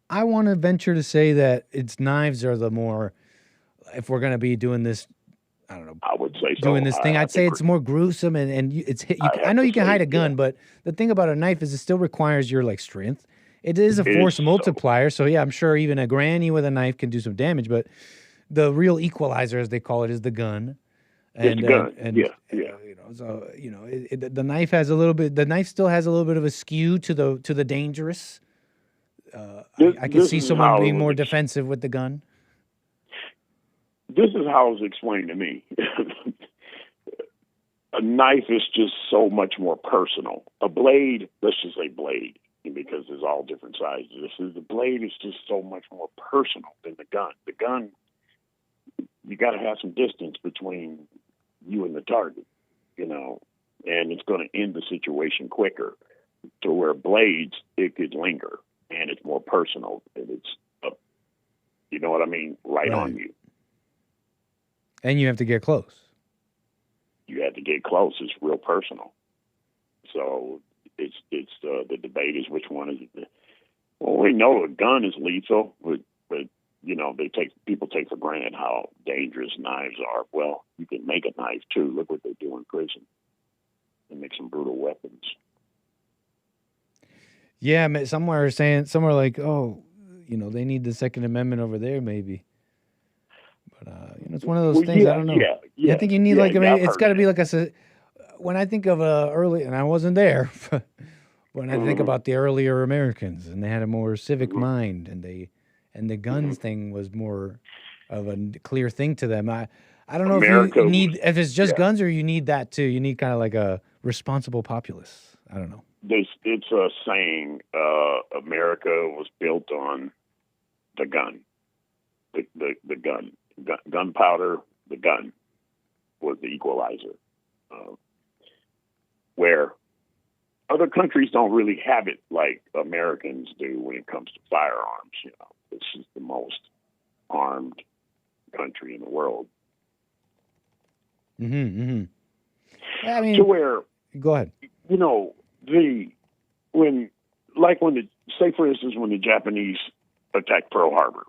I want to venture to say that it's knives are the more. If we're gonna be doing this, I don't know. I would say so. Doing this thing, I'd say it's more gruesome and I know you can hide a gun, but the thing about a knife is it still requires your strength. It is a force multiplier, so yeah, I'm sure even a granny with a knife can do some damage, but the real equalizer, as they call it, is the gun. And, it's a gun. The knife has a little bit. The knife still has a little bit of a skew to the dangerous. I can see someone being more defensive with the gun. This is how it was explained to me. A knife is just so much more personal. A blade, let's just say blade, because there's all different sizes. The blade is just so much more personal than the gun. The gun, you got to have some distance between you and the target, and it's going to end the situation quicker. To where blades, it could linger, and it's more personal, and it's, you know what I mean, right on you. And you have to get close. You have to get close. It's real personal. So it's the debate is which one is it. Well, we know a gun is lethal, but people take for granted how dangerous knives are. Well, you can make a knife too. Look what they do in prison. They make some brutal weapons. Yeah, somewhere like, oh, they need the Second Amendment over there, maybe. But it's one of those things. I don't know. I think you need it's got to be like when I think of early, and I wasn't there, but when I think about the earlier Americans, and they had a more civic mind, and the guns thing was more of a clear thing to them. I don't know if you need if it's just guns or you need that too. You need kind of like a responsible populace. I don't know. It's a saying. America was built on the gun, the gun. Gunpowder, the gun was the equalizer. where other countries don't really have it like Americans do when it comes to firearms. You know, this is the most armed country in the world. Mm-hmm. I mean, to where, go ahead. You know, say for instance, when the Japanese attacked Pearl Harbor,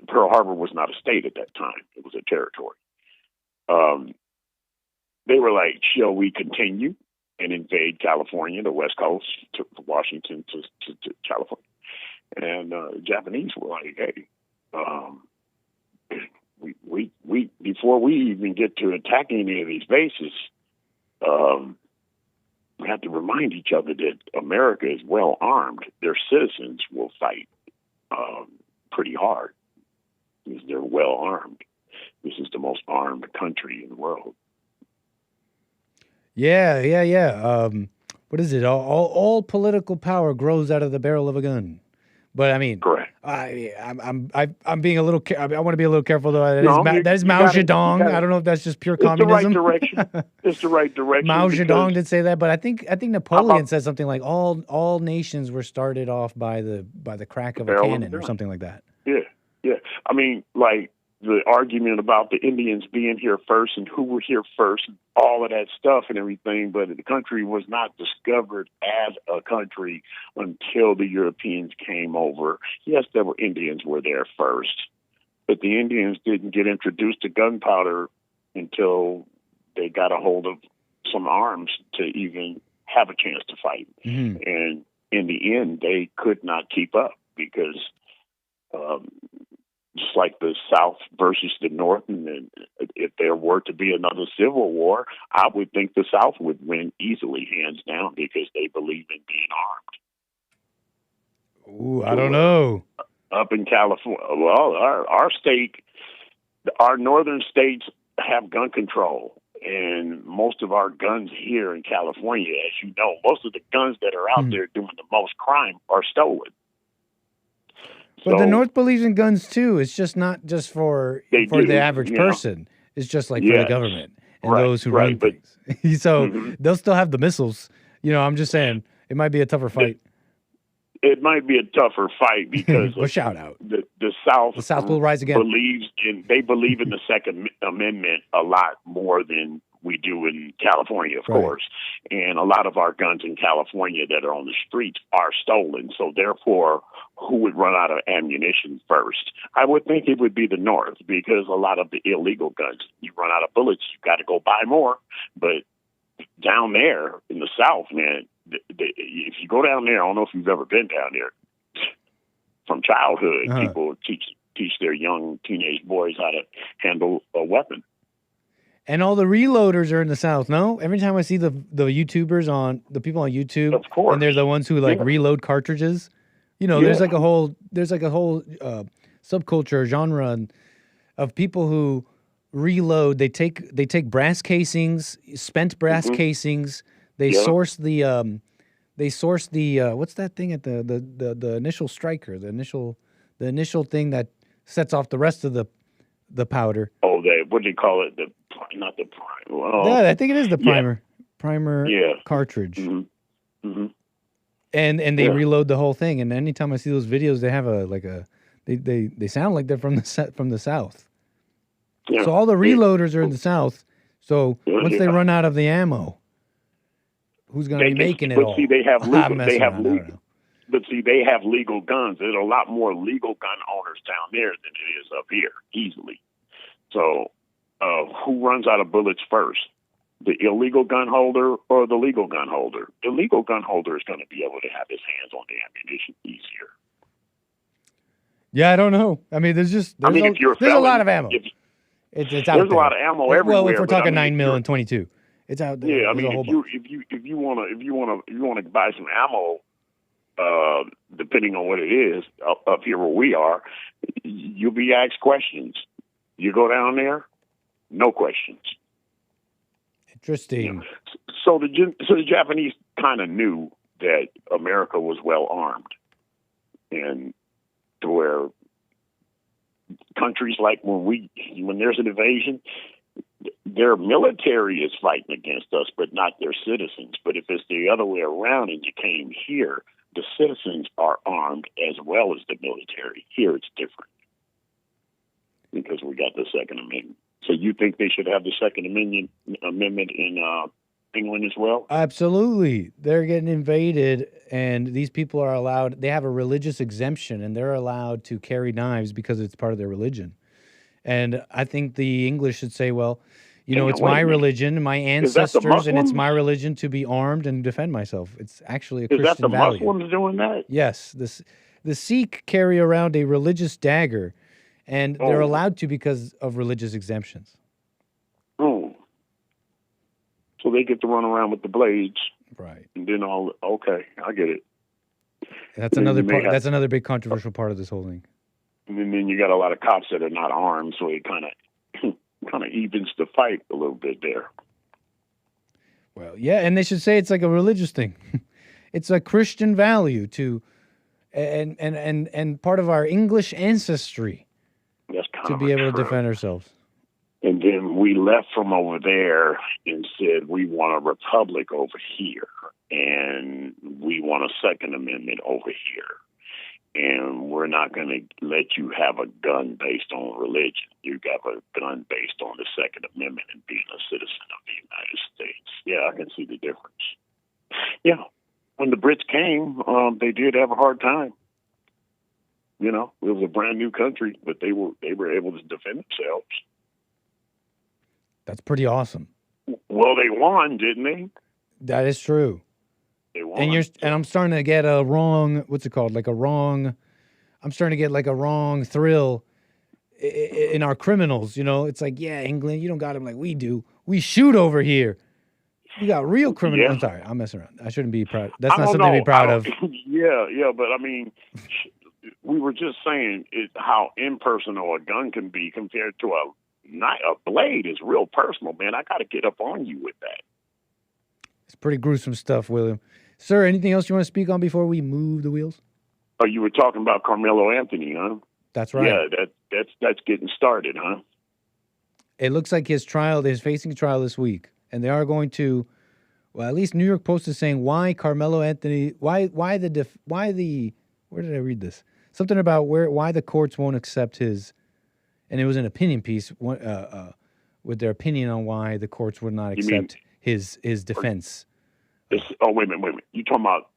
Pearl Harbor was not a state at that time; it was a territory. They were like, "Shall we continue and invade California, the West Coast, to Washington to California?" And the Japanese were like, "Hey, we before we even get to attacking any of these bases, we have to remind each other that America is well armed. Their citizens will fight pretty hard because they're well armed. This is the most armed country in the world." Yeah. What is it? All political power grows out of the barrel of a gun. But I mean, correct. I'm being a little. I want to be a little careful though. That is you Mao gotta, Zedong. I don't know if that's just pure communism. It's the right direction. It's the right direction. Mao Zedong did say that, but I think Napoleon said something like all nations were started off by the crack of a cannon or something like that. Yeah. I mean, like the argument about the Indians being here first and who were here first, and all of that stuff and everything, but the country was not discovered as a country until the Europeans came over. Yes, there were Indians were there first, but the Indians didn't get introduced to gunpowder until they got a hold of some arms to even have a chance to fight. Mm-hmm. And in the end, they could not keep up because just like the South versus the North, and then if there were to be another civil war, I would think the South would win easily, hands down, because they believe in being armed. Ooh, I don't know. Up in California, well, our state, our northern states have gun control, and most of our guns here in California, as you know, most of the guns that are out there doing the most crime are stolen. But the North believes in guns too. It's just not just for the average person. It's just like for the government and those who run things. So they'll still have the missiles. You know, I'm just saying it might be a tougher fight. It might be a tougher fight because shout out. The South. The South will rise again. They believe in the Second Amendment a lot more than we do in California, of course. And a lot of our guns in California that are on the streets are stolen. So therefore, who would run out of ammunition first? I would think it would be the North, because a lot of the illegal guns, you run out of bullets, you got to go buy more. But down there in the South, man, if you go down there, I don't know if you've ever been down there. From childhood, people teach their young teenage boys how to handle a weapon. And all the reloaders are in the South, no? Every time I see the YouTubers the people on YouTube, of course, and they're the ones who reload cartridges. You know, there's like a whole subculture genre of people who reload. They take brass casings, spent brass casings. They source the what's that thing at the initial striker, the initial thing that sets off the rest of the powder. Oh, what do you call it? Not the primer. Oh. Yeah, I think it is the primer. Primer cartridge. Mm-hmm. And they reload the whole thing. And anytime I see those videos, they have they sound like they're from the South. Yeah. So all the reloaders are in the South. So once they run out of the ammo, who's going to be making it all? See, they have legal. But see, they have legal guns. There's a lot more legal gun owners down there than it is up here, easily. So who runs out of bullets first? The illegal gun holder or the legal gun holder? The legal gun holder is going to be able to have his hands on the ammunition easier. Yeah, I don't know. I mean, there's a lot of ammo. It's out there. There's a lot of ammo everywhere. Well, if we're talking 9mm and 22, it's out there. Yeah, I mean, if you want to buy some ammo, depending on what it is, up here where we are, you'll be asked questions. You go down there, no questions. Interesting. So the Japanese kind of knew that America was well armed, and to where countries like when there's an invasion, their military is fighting against us, but not their citizens. But if it's the other way around and you came here, the citizens are armed as well as the military. Here it's different because we got the Second Amendment. So you think they should have the Second Amendment in England as well? Absolutely. They're getting invaded, and these people are allowed, they have a religious exemption, and they're allowed to carry knives because it's part of their religion. And I think the English should say, well, you know, it's my religion, my ancestors, and it's my religion to be armed and defend myself. It's actually a Christian value. Is that the Muslims doing that? Yes. The Sikh carry around a religious dagger, and they're allowed to because of religious exemptions. Oh. So they get to run around with the blades. Right. And then okay, I get it. That's another part. That's another big controversial part of this whole thing. And then you got a lot of cops that are not armed, so it kind of evens the fight a little bit there. Well, yeah, and they should say it's like a religious thing. It's a Christian value to, and part of our English ancestry. That's kind to of be able to defend ourselves. And then we left from over there and said we want a republic over here, and we want a Second Amendment over here. And we're not going to let you have a gun based on religion. You got a gun based on the Second Amendment and being a citizen of the United States. Yeah, I can see the difference. Yeah, when the Brits came, they did have a hard time. You know, it was a brand new country, but they were able to defend themselves. That's pretty awesome. Well, they won, didn't they? That is true. They won. And I'm starting to get a wrong, what's it called? I'm starting to get like a wrong thrill in our criminals, you know? It's like, yeah, England, you don't got them like we do. We shoot over here. We got real criminals. Yeah. I'm sorry, I'm messing around. I shouldn't be proud. That's not something to be proud of. Yeah, but I mean, we were just saying how impersonal a gun can be compared to a blade is real personal, man. I got to get up on you with that. It's pretty gruesome stuff, William. Sir, anything else you want to speak on before we move the wheels? Oh, you were talking about Carmelo Anthony, huh? That's right. Yeah, that's getting started, huh? It looks like he's facing a trial this week, and they are going to, well, at least New York Post is saying why Carmelo Anthony, where did I read this? Something about why the courts won't accept his, and it was an opinion piece with their opinion on why the courts would not accept his defense. Wait a minute. You talking about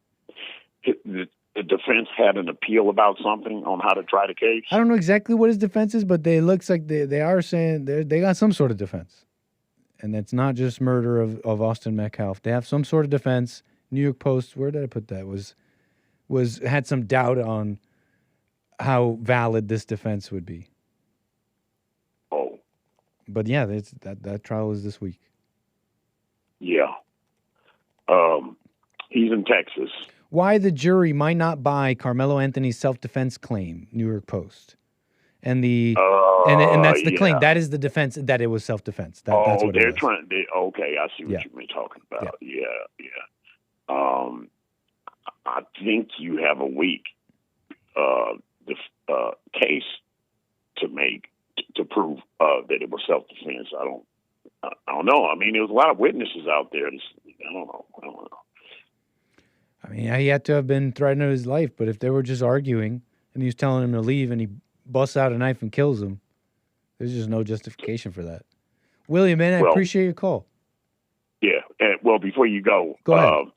the defense had an appeal about something on how to try the case? I don't know exactly what his defense is, but it looks like they are saying they got some sort of defense. And it's not just murder of Austin Metcalf. They have some sort of defense. New York Post, where did I put that? Had some doubt on how valid this defense would be. Oh. But yeah, that trial is this week. Yeah. He's in Texas. Why the jury might not buy Carmelo Anthony's self-defense claim, New York Post. And and that's the claim. That is the defense, that it was self-defense. That's what they're it is. Okay, I see what you're talking about. Yeah. I think you have a week case to make to prove that it was self-defense. I don't know. I mean, there was a lot of witnesses out there. I don't know. I mean, he had to have been threatening his life, but if they were just arguing and he was telling him to leave and he busts out a knife and kills him, there's just no justification for that. William, man, I appreciate your call. Yeah. Well, before you go ahead.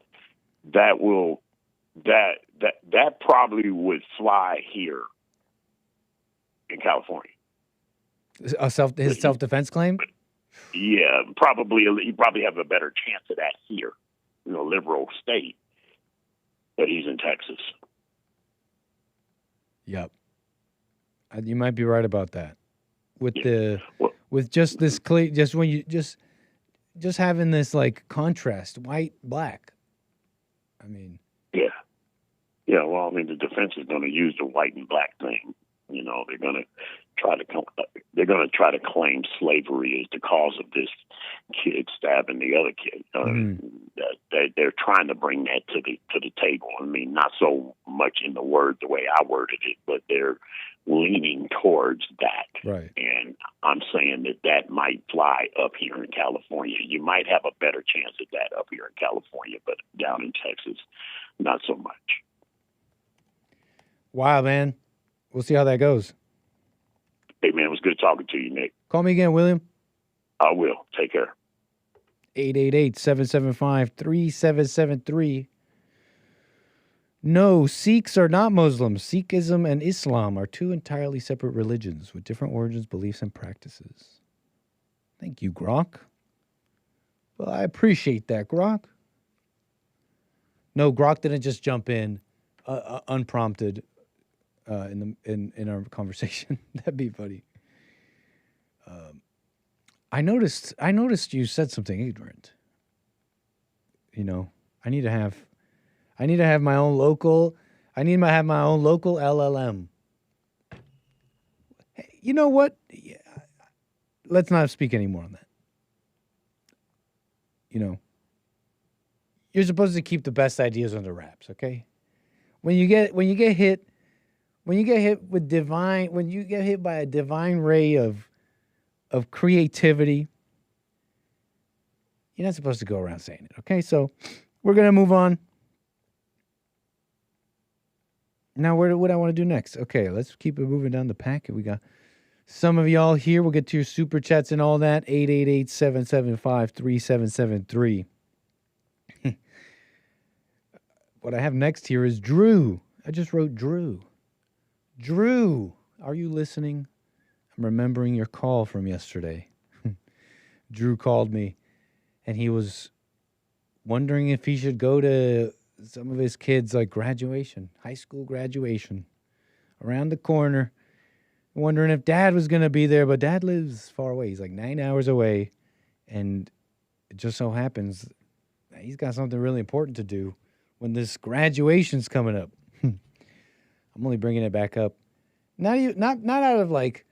That probably would fly here in California. His self-defense claim? Yeah, probably. He probably have a better chance of that here, liberal state. But he's in Texas. Yep. You might be right about that. With just this just having this like contrast, white, black. I mean. Yeah. Yeah. Well, I mean, the defense is going to use the white and black thing. They're going to try to claim slavery as the cause of this kid stabbing the other kid. They're trying to bring that to the table. I mean, not so much in the word the way I worded it, but they're leaning towards that. Right. And I'm saying that might fly up here in California. You might have a better chance at that up here in California, but down in Texas, not so much. Wow, man. We'll see how that goes. Hey, man, it was good talking to you, Nick. Call me again, William. I will. Take care. 888-775-3773. No, Sikhs are not Muslims. Sikhism and Islam are two entirely separate religions with different origins, beliefs, and practices. Thank you, Grok. Well, I appreciate that, Grok. No, Grok didn't just jump in unprompted in our conversation. That'd be funny. I noticed you said something ignorant. You know, I need to have my own local. I need to have my own local LLM. Hey, you know what? Yeah, let's not speak anymore on that. You know, you're supposed to keep the best ideas under wraps, okay? When you get hit by a divine ray of creativity, you're not supposed to go around saying it, okay? So we're going to move on. Now, what I want to do next? Okay, let's keep it moving down the packet. We got some of y'all here. We'll get to your super chats and all that. 888-775-3773. What I have next here is Drew. I just wrote Drew. Drew, are you listening? I'm remembering your call from yesterday. Drew called me, and he was wondering if he should go to some of his kids' like graduation, high school graduation, around the corner. Wondering if Dad was going to be there, but Dad lives far away. He's like 9 hours away, and it just so happens that he's got something really important to do when this graduation's coming up. I'm only bringing it back up. Not out of like,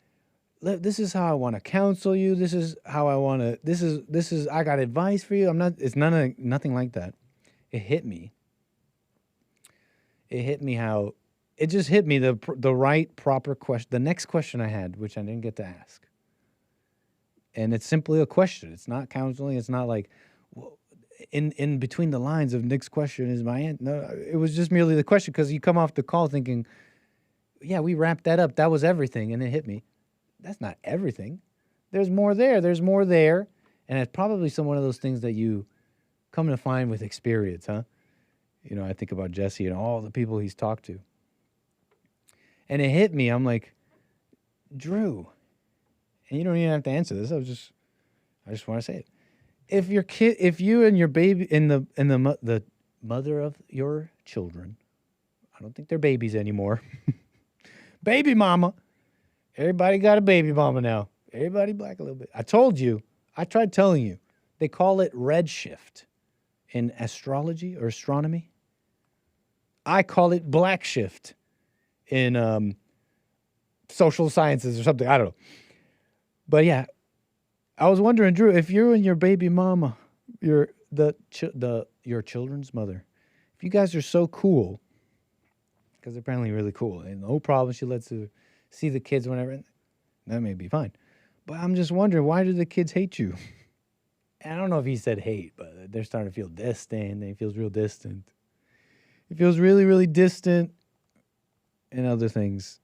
this is how I want to counsel you. This is how I want to. This is. I got advice for you. I'm not. It's nothing like that. It hit me. It hit me how. It just hit me the right proper question. The next question I had, which I didn't get to ask, and it's simply a question. It's not counseling. It's not like, in between the lines of Nick's question is my answer. No, it was just merely the question because you come off the call thinking, yeah, we wrapped that up. That was everything, and it hit me. That's not everything. There's more there. There's more there, and it's probably some one of those things that you come to find with experience, huh? You know, I think about Jesse and all the people he's talked to. And it hit me. I'm like, Drew, and you don't even have to answer this. I just want to say it. If you and your baby, the mother of your children, I don't think they're babies anymore. Baby mama. Everybody got a baby mama now. Everybody black a little bit. I told you. I tried telling you. They call it redshift in astrology or astronomy. I call it black shift in social sciences or something. I don't know. But yeah, I was wondering, Drew, if you and your baby mama, your children's mother, if you guys are so cool, because they're apparently really cool, and no problem, she lets her see the kids whenever, that may be fine. But I'm just wondering, why do the kids hate you? And I don't know if he said hate, but they're starting to feel distant. He feels real distant. He feels really, really distant and other things.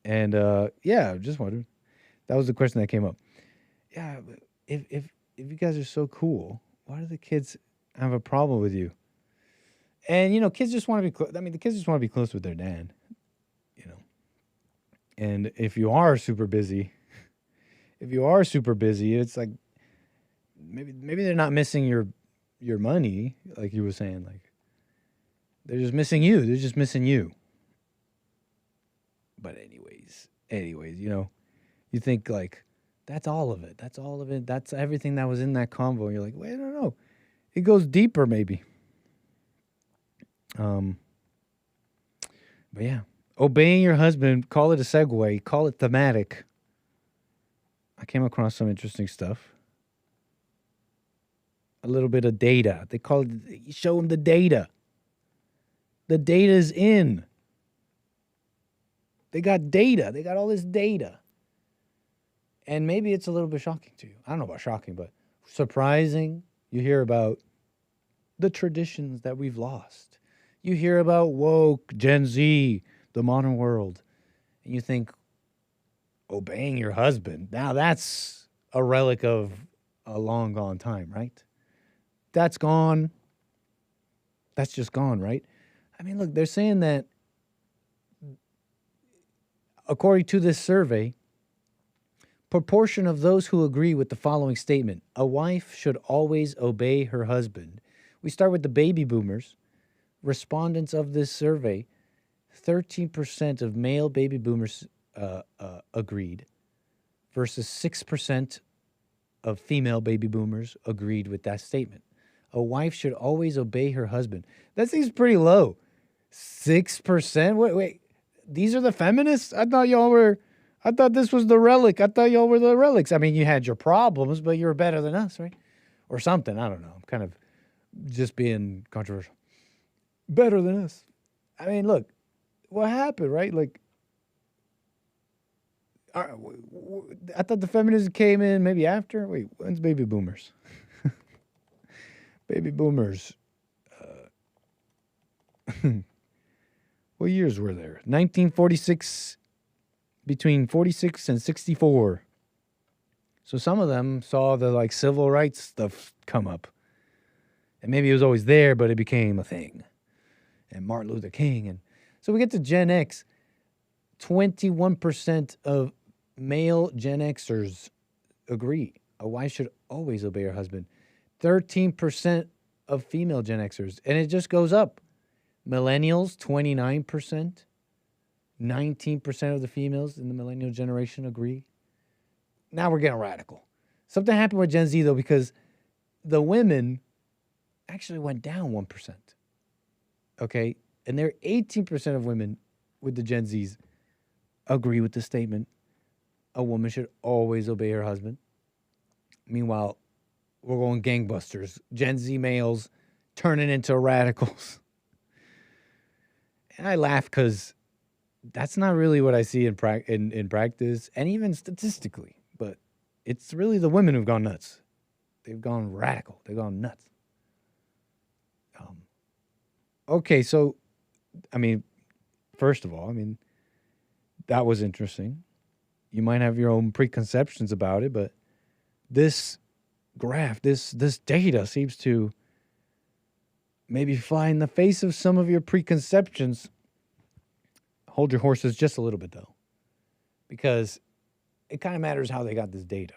And yeah, just wondering. That was the question that came up. Yeah, but if you guys are so cool, why do the kids have a problem with you? And you know, kids just want to be close. I mean, the kids just want to be close with their dad. You know. And if you are super busy, it's like maybe they're not missing your money, like you were saying. Like they're just missing you. They're just missing you. But anyways, you know. You think like, that's all of it. That's all of it. That's everything that was in that convo. You're like, wait, I don't know. It goes deeper maybe. But yeah, obeying your husband, call it a segue, call it thematic. I came across some interesting stuff. A little bit of data. They call it, show them the data. The data's in. They got data. They got all this data. And maybe it's a little bit shocking to you. I don't know about shocking, but surprising. You hear about the traditions that we've lost. You hear about woke, Gen Z, the modern world. And you think, obeying your husband. Now that's a relic of a long gone time, right? That's gone. That's just gone, right? I mean, look, they're saying that according to this survey, proportion of those who agree with the following statement: a wife should always obey her husband. We start with the baby boomers. Respondents of this survey, 13% of male baby boomers agreed versus 6% of female baby boomers agreed with that statement. A wife should always obey her husband. That seems pretty low. 6%? Wait. These are the feminists? I thought this was the relic. I thought y'all were the relics. I mean, you had your problems, but you were better than us, right? Or something. I don't know. I'm kind of just being controversial. Better than us. I mean, look, what happened, right? Like, I thought the feminism came in maybe after. Wait, when's baby boomers? Baby boomers. What years were there? 1946, between 46 and 64. So some of them saw the like civil rights stuff come up. And maybe it was always there, but it became a thing. And Martin Luther King. And so we get to Gen X. 21% of male Gen Xers agree a wife should always obey her husband. 13% of female Gen Xers. And it just goes up. Millennials, 29%. 19% of the females in the millennial generation agree. Now we're getting radical. Something happened with Gen Z, though, because the women actually went down 1%. Okay? And there are 18% of women with the Gen Zs agree with the statement, a woman should always obey her husband. Meanwhile, we're going gangbusters. Gen Z males turning into radicals. And I laugh because that's not really what I see in practice and even statistically. But it's really the women who've gone nuts. They've gone radical. They've gone nuts. Okay, so, I mean, first of all, that was interesting. You might have your own preconceptions about it, but this graph, this data seems to maybe fly in the face of some of your preconceptions. Hold your horses just a little bit, though, because it kind of matters how they got this data.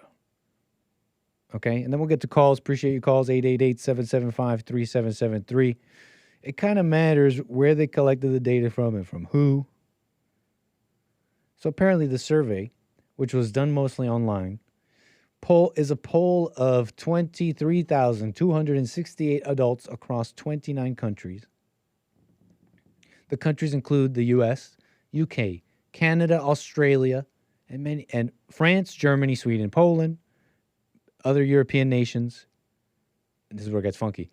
Okay, and then we'll get to calls. Appreciate your calls, 888-775-3773. It kind of matters where they collected the data from and from who. So apparently the survey, which was done mostly online, is a poll of 23,268 adults across 29 countries. The countries include the U.S., UK, Canada, Australia, and France, Germany, Sweden, Poland, other European nations. And this is where it gets funky.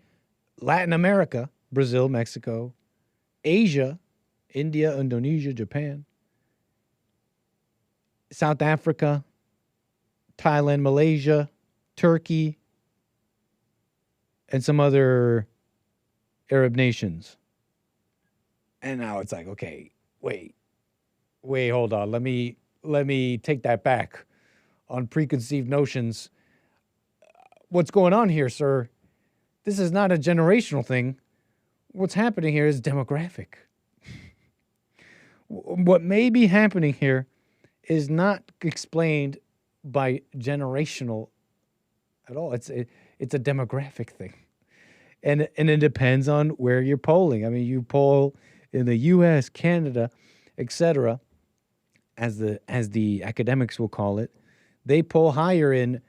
Latin America, Brazil, Mexico, Asia, India, Indonesia, Japan, South Africa, Thailand, Malaysia, Turkey, and some other Arab nations. And now it's like, okay, wait, hold on. Let me take that back on preconceived notions. What's going on here, sir? This is not a generational thing. What's happening here is demographic. What may be happening here is not explained by generational at all. It's a demographic thing. And it depends on where you're polling. I mean, you poll in the US, Canada, etc., as the academics will call it, they poll higher in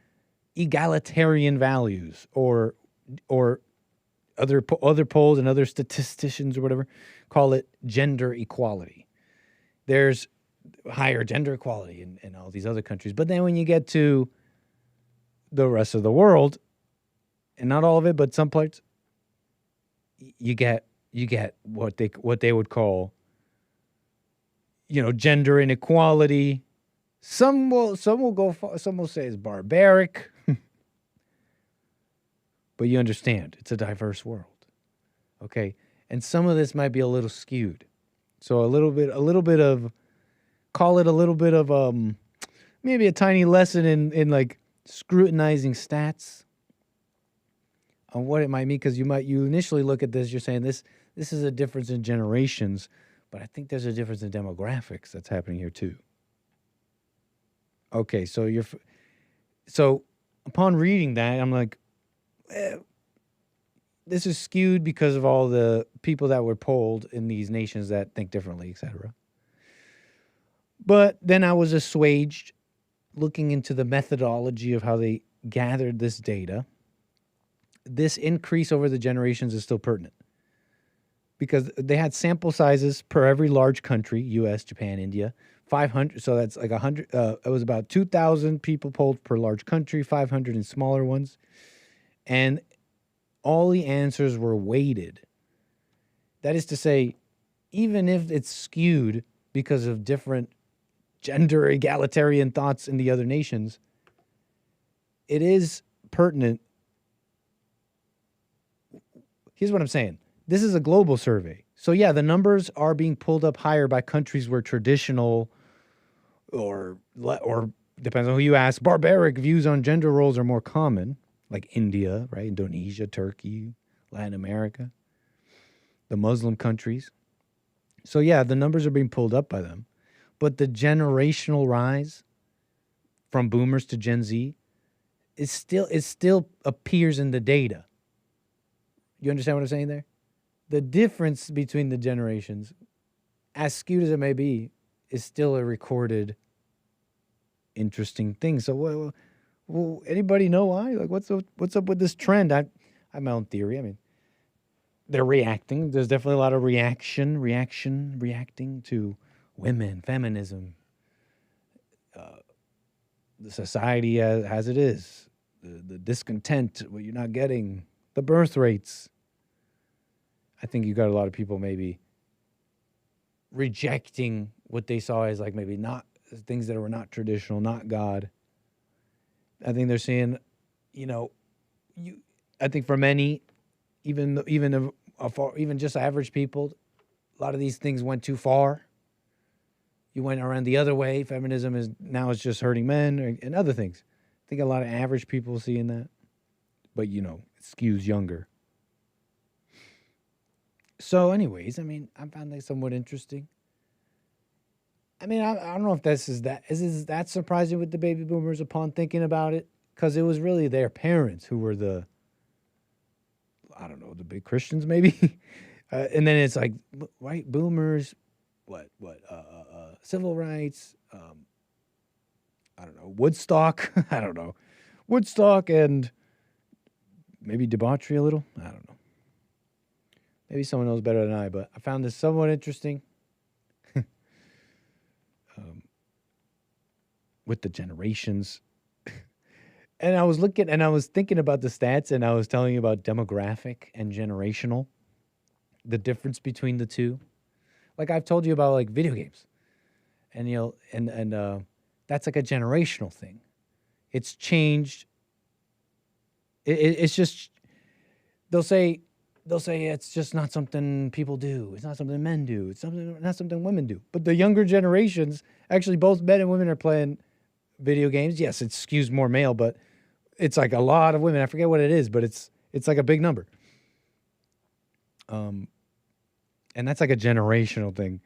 egalitarian values or other polls and other statisticians or whatever call it gender equality. There's higher gender equality in all these other countries. But then when you get to the rest of the world, and not all of it, but some parts, you get what they would call gender inequality. Some will say it's barbaric. But you understand, it's a diverse world. Okay? And some of this might be a little skewed. So a little bit of, call it a little bit of maybe a tiny lesson in like scrutinizing stats on what it might mean, because you initially look at this, you're saying this is a difference in generations, but I think there's a difference in demographics that's happening here too. Okay, so upon reading that, I'm like, this is skewed because of all the people that were polled in these nations that think differently, etc. But then I was assuaged looking into the methodology of how they gathered this data. This increase over the generations is still pertinent because they had sample sizes per every large country, US, Japan, India, 500. So that's like 100. It was about 2,000 people polled per large country, 500 in smaller ones. And all the answers were weighted. That is to say, even if it's skewed because of different gender egalitarian thoughts in the other nations, it is pertinent. Here's what I'm saying. This is a global survey. So yeah, the numbers are being pulled up higher by countries where traditional or depends on who you ask, barbaric views on gender roles are more common, like India, right? Indonesia, Turkey, Latin America, the Muslim countries. So yeah, the numbers are being pulled up by them. But the generational rise from boomers to Gen Z it still appears in the data. You understand what I'm saying there? The difference between the generations, as skewed as it may be, is still a recorded interesting thing. So, well, anybody know why? Like, what's up with this trend? I have my own theory. I mean, they're reacting. There's definitely a lot of reacting to women, feminism, the society as it is, the discontent, what you're not getting, the birth rates. I think you got a lot of people maybe rejecting what they saw as like maybe not things that were not traditional, not God. I think they're saying, I think for many, even just average people, a lot of these things went too far. You went around the other way. Feminism is just hurting men and other things. I think a lot of average people seeing that, but it skews younger. So, anyways, I mean, I found that somewhat interesting. I mean, I don't know if is that surprising with the baby boomers upon thinking about it, because it was really their parents who were the big Christians maybe, and then it's like white boomers, civil rights, Woodstock, Woodstock and maybe debauchery a little. I don't know. Maybe someone knows better than I, but I found this somewhat interesting. With the generations. And I was thinking about the stats, and I was telling you about demographic and generational, the difference between the two. Like I've told you about like video games. And and that's like a generational thing. It's changed. It's just they'll say it's just not something people do. It's not something men do. It's not something women do. But the younger generations, actually both men and women are playing video games. Yes, it skews more male, but it's like a lot of women. I forget what it is, but it's like a big number. And that's like a generational thing.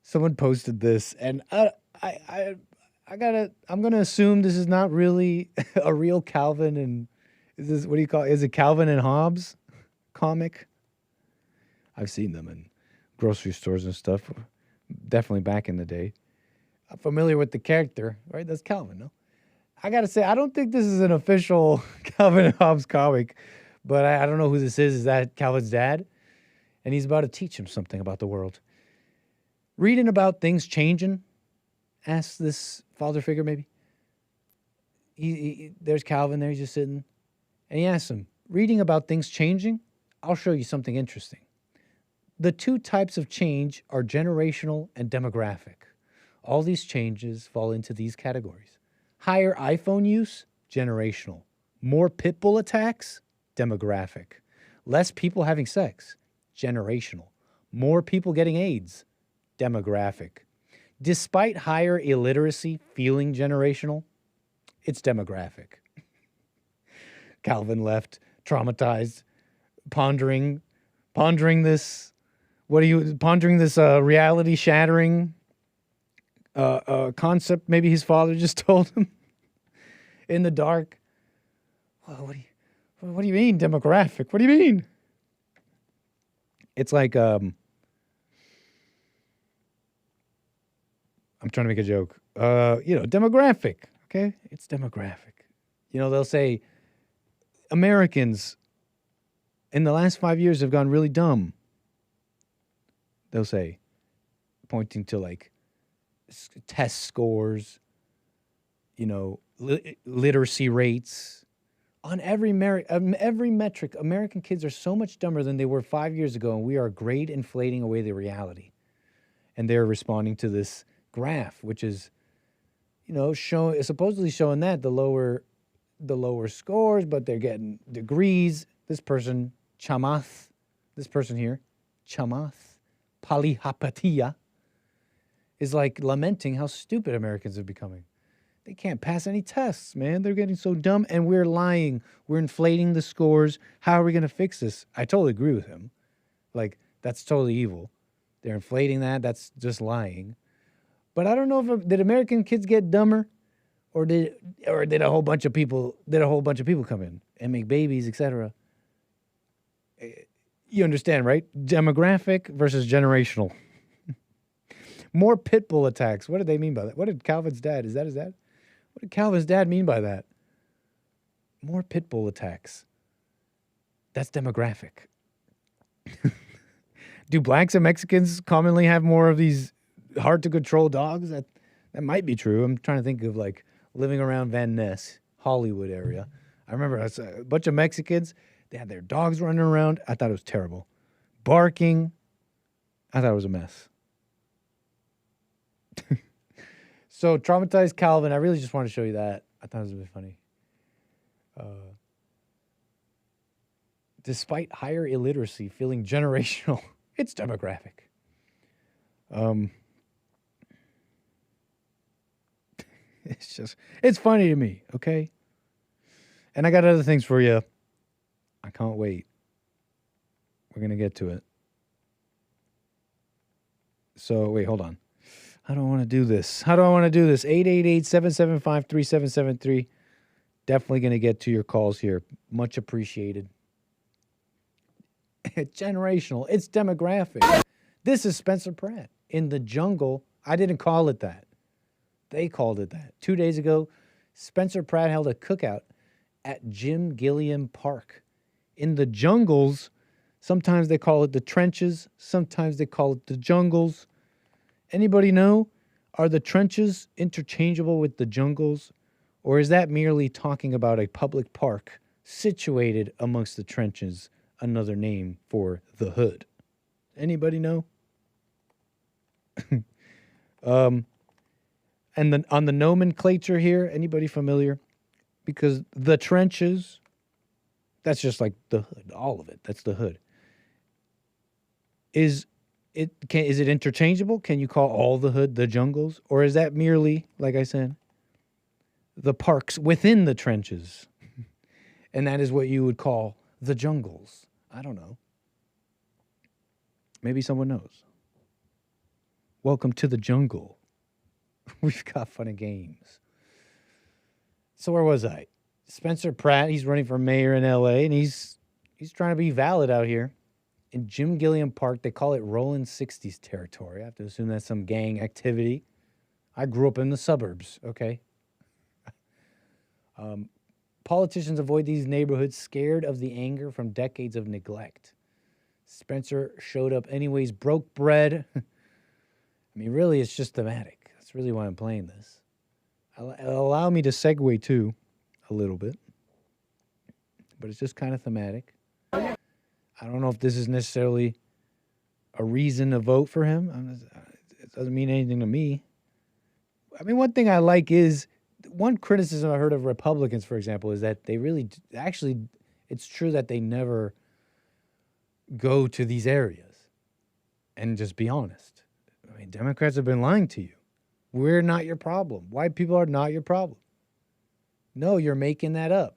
Someone posted this, and I'm gonna assume this is not really a real Calvin and is this what do you call it? Is it Calvin and Hobbes comic? I've seen them in grocery stores and stuff. Definitely back in the day. I'm familiar with the character, right? That's Calvin, no? I gotta say, I don't think this is an official Calvin and Hobbes comic, but I don't know who this is. Is that Calvin's dad? And he's about to teach him something about the world. Reading about things changing, asks this father figure maybe. There's Calvin there, he's just sitting. And he asks him, reading about things changing, I'll show you something interesting. The two types of change are generational and demographic. All these changes fall into these categories. Higher iPhone use, generational. More pit bull attacks, demographic. Less people having sex, generational. More people getting AIDS, demographic. Despite higher illiteracy feeling generational, it's demographic. Calvin left traumatized, pondering this. Pondering this reality shattering concept maybe his father just told him in the dark. Well, what do you mean demographic? What do you mean? It's like I'm trying to make a joke. Demographic, okay? It's demographic. They'll say Americans in the last 5 years have gone really dumb. They'll say, pointing to like test scores, literacy rates. On every metric, American kids are so much dumber than they were 5 years ago, and we are grade inflating away the reality. And they're responding to this graph, which is, supposedly showing that the lower scores, but they're getting degrees. This person, Chamath, Palihapitiya, is like lamenting how stupid Americans are becoming. They can't pass any tests, man. They're getting so dumb, and we're lying. We're inflating the scores. How are we going to fix this? I totally agree with him. Like, that's totally evil. They're inflating that. That's just lying. But I don't know did American kids get dumber, or did a whole bunch of people come in and make babies, etc. You understand, right? Demographic versus generational. More pit bull attacks. What did they mean by that? What did Calvin's dad? Is that his dad? What did Calvin's dad mean by that? More pit bull attacks. That's demographic. Do blacks and Mexicans commonly have more of these hard to control dogs? That might be true. I'm trying to think of like living around Van Ness, Hollywood area. I remember a bunch of Mexicans. They had their dogs running around. I thought it was terrible. Barking. I thought it was a mess. So, traumatized Calvin. I really just want to show you that. I thought it was really funny. Despite higher illiteracy feeling generational, it's demographic. It's funny to me, okay? And I got other things for you. I can't wait. We're going to get to it. So, wait, hold on. How do I want to do this? 888-775-3773. Definitely going to get to your calls here. Much appreciated. Generational. It's demographic. This is Spencer Pratt. In the jungle, I didn't call it that. They called it that. 2 days ago, Spencer Pratt held a cookout at Jim Gilliam Park. In the jungles, sometimes they call it the trenches, sometimes they call it the jungles. Anybody know? Are the trenches interchangeable with the jungles? Or is that merely talking about a public park situated amongst the trenches, another name for the hood? Anybody know? And then on the nomenclature here, anybody familiar? Because the trenches, that's just like the hood, all of it. That's the hood. Is it interchangeable? Can you call all the hood the jungles? Or is that merely, like I said, the parks within the trenches? And that is what you would call the jungles. I don't know. Maybe someone knows. Welcome to the jungle. We've got fun and games. So where was I? Spencer Pratt, he's running for mayor in L.A., and he's trying to be valid out here. In Jim Gilliam Park, they call it Rolling 60s territory. I have to assume that's some gang activity. I grew up in the suburbs, okay? Politicians avoid these neighborhoods scared of the anger from decades of neglect. Spencer showed up anyways, broke bread. I mean, really, it's just thematic. That's really why I'm playing this. Allow me to segue, too, a little bit. But it's just kind of thematic. I don't know if this is necessarily a reason to vote for him. It doesn't mean anything to me. I mean, one thing I like is, one criticism I heard of Republicans, for example, is that they really, actually, it's true that they never go to these areas and just be honest. I mean, Democrats have been lying to you. We're not your problem. White people are not your problem. No, you're making that up.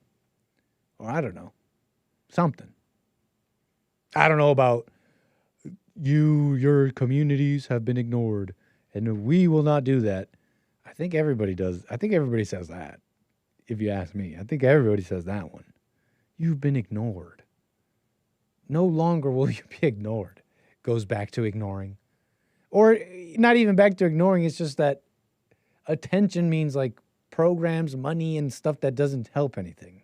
Or I don't know. Something. I don't know about your communities have been ignored, and we will not do that. I think everybody does. I think everybody says that, if you ask me. I think everybody says that one. You've been ignored. No longer will you be ignored. Goes back to ignoring. Or not even back to ignoring, it's just that attention means like programs, money, and stuff that doesn't help anything.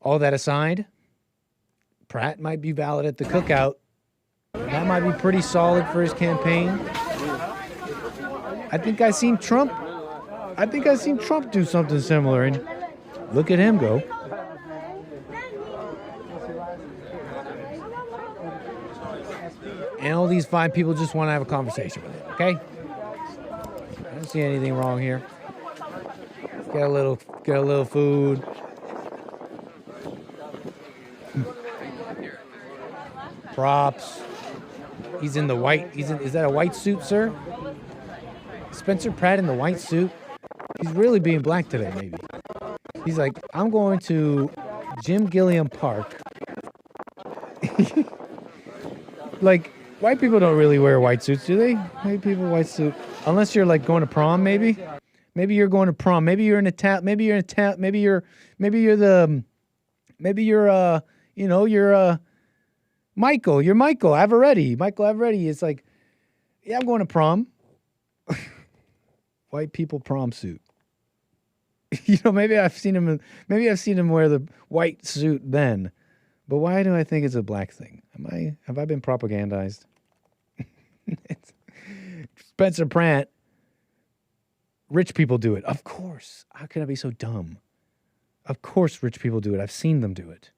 All that aside, Pratt might be valid at the cookout. That might be pretty solid for his campaign. I think I seen Trump do something similar, and look at him go. And all these fine people just want to have a conversation with him, okay? I don't see anything wrong here. Get a little food. Props. He's in the white. Is that a white suit, sir? Spencer Pratt in the white suit? He's really being black today, maybe. He's like, I'm going to Jim Gilliam Park. Like, white people don't really wear white suits, do they? White people white suit. Unless you're like going to prom, maybe. Maybe you're going to prom. Maybe you're in a town. Maybe you're Michael. You're Michael Avaretti. Michael Avaretti is like, yeah, I'm going to prom. White people prom suit. You know, maybe I've seen him wear the white suit then. But why do I think it's a black thing? Have I been propagandized? Spencer Pratt. Rich people do it. Of course. How can I be so dumb? Of course rich people do it. I've seen them do it.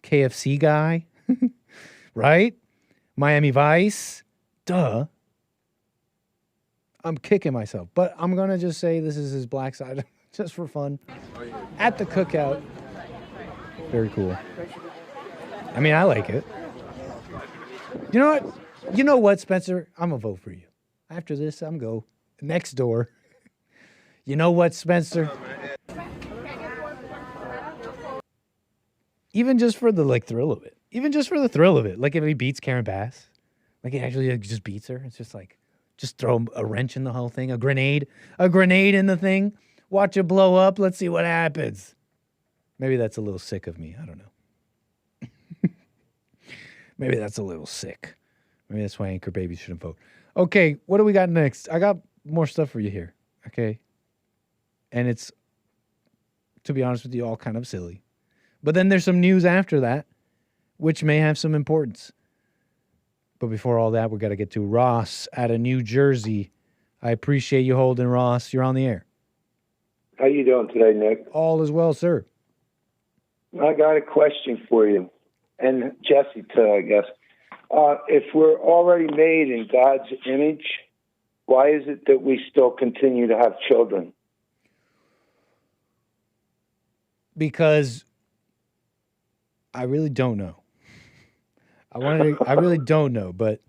KFC guy. Right? Miami Vice. Duh. I'm kicking myself. But I'm going to just say this is his black side. Just for fun. At the cookout. Very cool. I mean, I like it. You know what? You know what, Spencer? I'm going to vote for you. After this, I'm going to go next door. You know what, Spencer? Even just for the thrill of it. Even just for the thrill of it. Like if he beats Karen Bass. Like he actually just beats her. It's just like, just throw a wrench in the whole thing. A grenade in the thing. Watch it blow up. Let's see what happens. Maybe that's a little sick of me. I don't know. Maybe that's a little sick. Maybe that's why Anchor Baby shouldn't vote. Okay, what do we got next? I got more stuff for you here. Okay. And it's, to be honest with you, all kind of silly. But then there's some news after that, which may have some importance. But before all that, we got to get to Ross out of New Jersey. I appreciate you holding, Ross. You're on the air. How you doing today, Nick? All is well, sir. I got a question for you, and Jesse too, I guess. If we're already made in God's image, why is it that we still continue to have children? Because I really don't know. I really don't know, but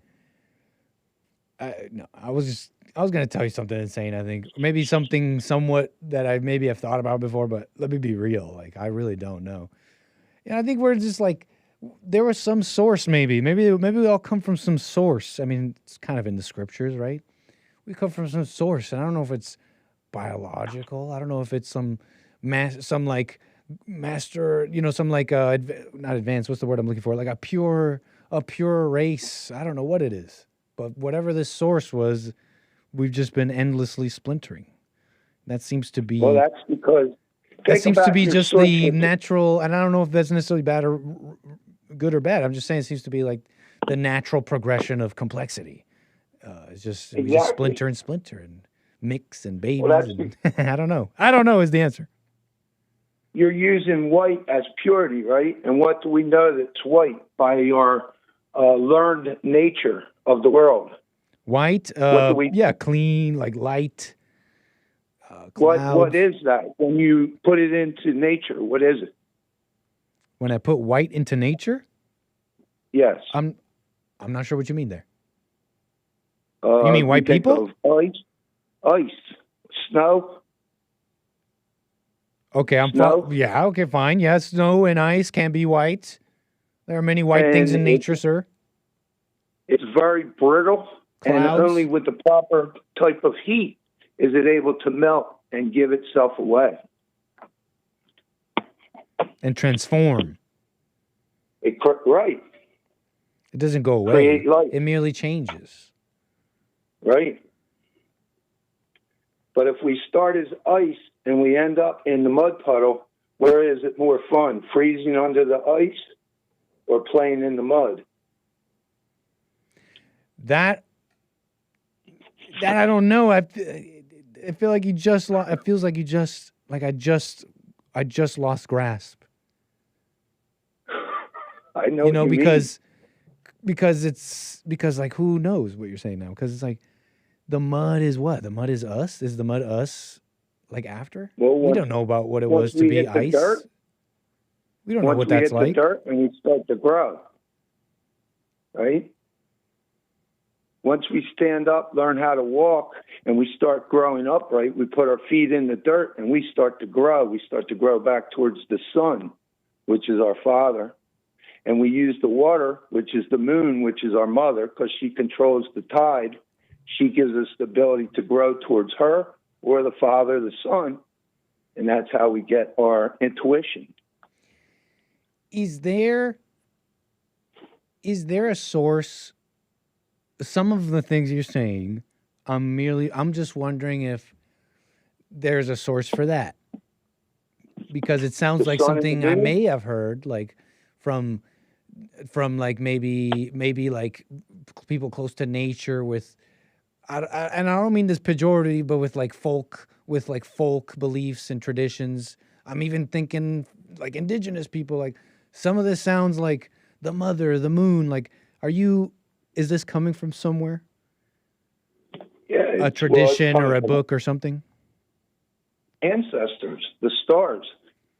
I was going to tell you something insane, I think. Maybe something somewhat that I maybe have thought about before, but let me be real. Like, I really don't know. Yeah, I think we're just like, there was some source maybe. Maybe we all come from some source. I mean, it's kind of in the scriptures, right? We come from some source, and I don't know if it's biological. I don't know if it's some master, you know, some like, not advanced, what's the word I'm looking for? Like a pure race. I don't know what it is. But whatever this source was, we've just been endlessly splintering. That seems to be... Well, that's because... That seems to be just the natural... And I don't know if that's necessarily bad or good or bad. I'm just saying it seems to be like the natural progression of complexity. It's just, we just splinter and mix and babies. Well, and, I don't know. I don't know is the answer. You're using white as purity, right? And what do we know that's white? By our learned nature of the world. White, What do we- yeah, clean, like light. What is that? When you put it into nature, what is it? When I put white into nature? Yes. I'm not sure what you mean there. You mean white think people? of ice, snow. Okay, yeah, okay, fine. Yeah, snow and ice can be white. There are many white things in And nature, sir. It's very brittle, and Clouds. only with the proper type of heat is it able to melt and give itself away. And transform. Right. It doesn't go away. Create life. It merely changes. Right. But if we start as ice and we end up in the mud puddle, where is it more fun? Freezing under the ice or playing in the mud? That I don't know. I feel like you just lost. It feels like you just I just lost grasp. I know. You know, what you because like who knows what you're saying now? Because it's like the mud is what? The mud is us? Is the mud us like after? Well, we don't know about what it was to be ice. We don't know what that's like. Once we hit the dirt and we start to grow, right? Once we stand up, learn how to walk, and we start growing upright, we put our feet in the dirt and we start to grow. We start to grow back towards the sun, which is our father. And we use the water, which is the moon, which is our mother, because she controls the tide. She gives us the ability to grow towards her or the father, the sun. And that's how we get our intuition. Is there a source? Some of the things you're saying, I'm just wondering if there's a source for that. Because it sounds like something I may have heard, like from like maybe like people close to nature with, and I don't mean this pejoratively, but with like folk beliefs and traditions. I'm even thinking like indigenous people. Like some of this sounds like the mother, the moon. Like, is this coming from somewhere? Yeah, a tradition or a book or something? Ancestors, the stars.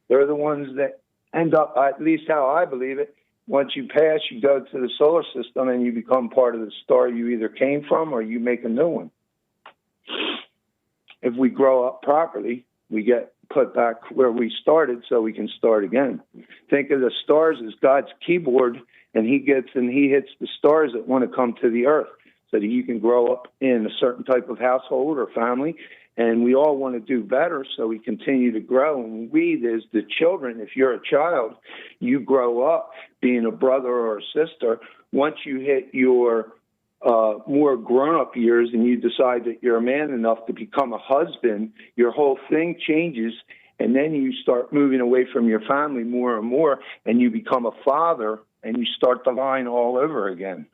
They're the ones that end up, at least how I believe it, once you pass, you go to the solar system and you become part of the star you either came from or you make a new one. If we grow up properly, we get put back where we started so we can start again. Think of the stars as God's keyboard, and he hits the stars that want to come to the earth so that you can grow up in a certain type of household or family. And we all want to do better, so we continue to grow. And we, as the children, if you're a child, you grow up being a brother or a sister. Once you hit your more grown-up years and you decide that you're a man enough to become a husband, your whole thing changes, and then you start moving away from your family more and more, and you become a father, and you start the line all over again.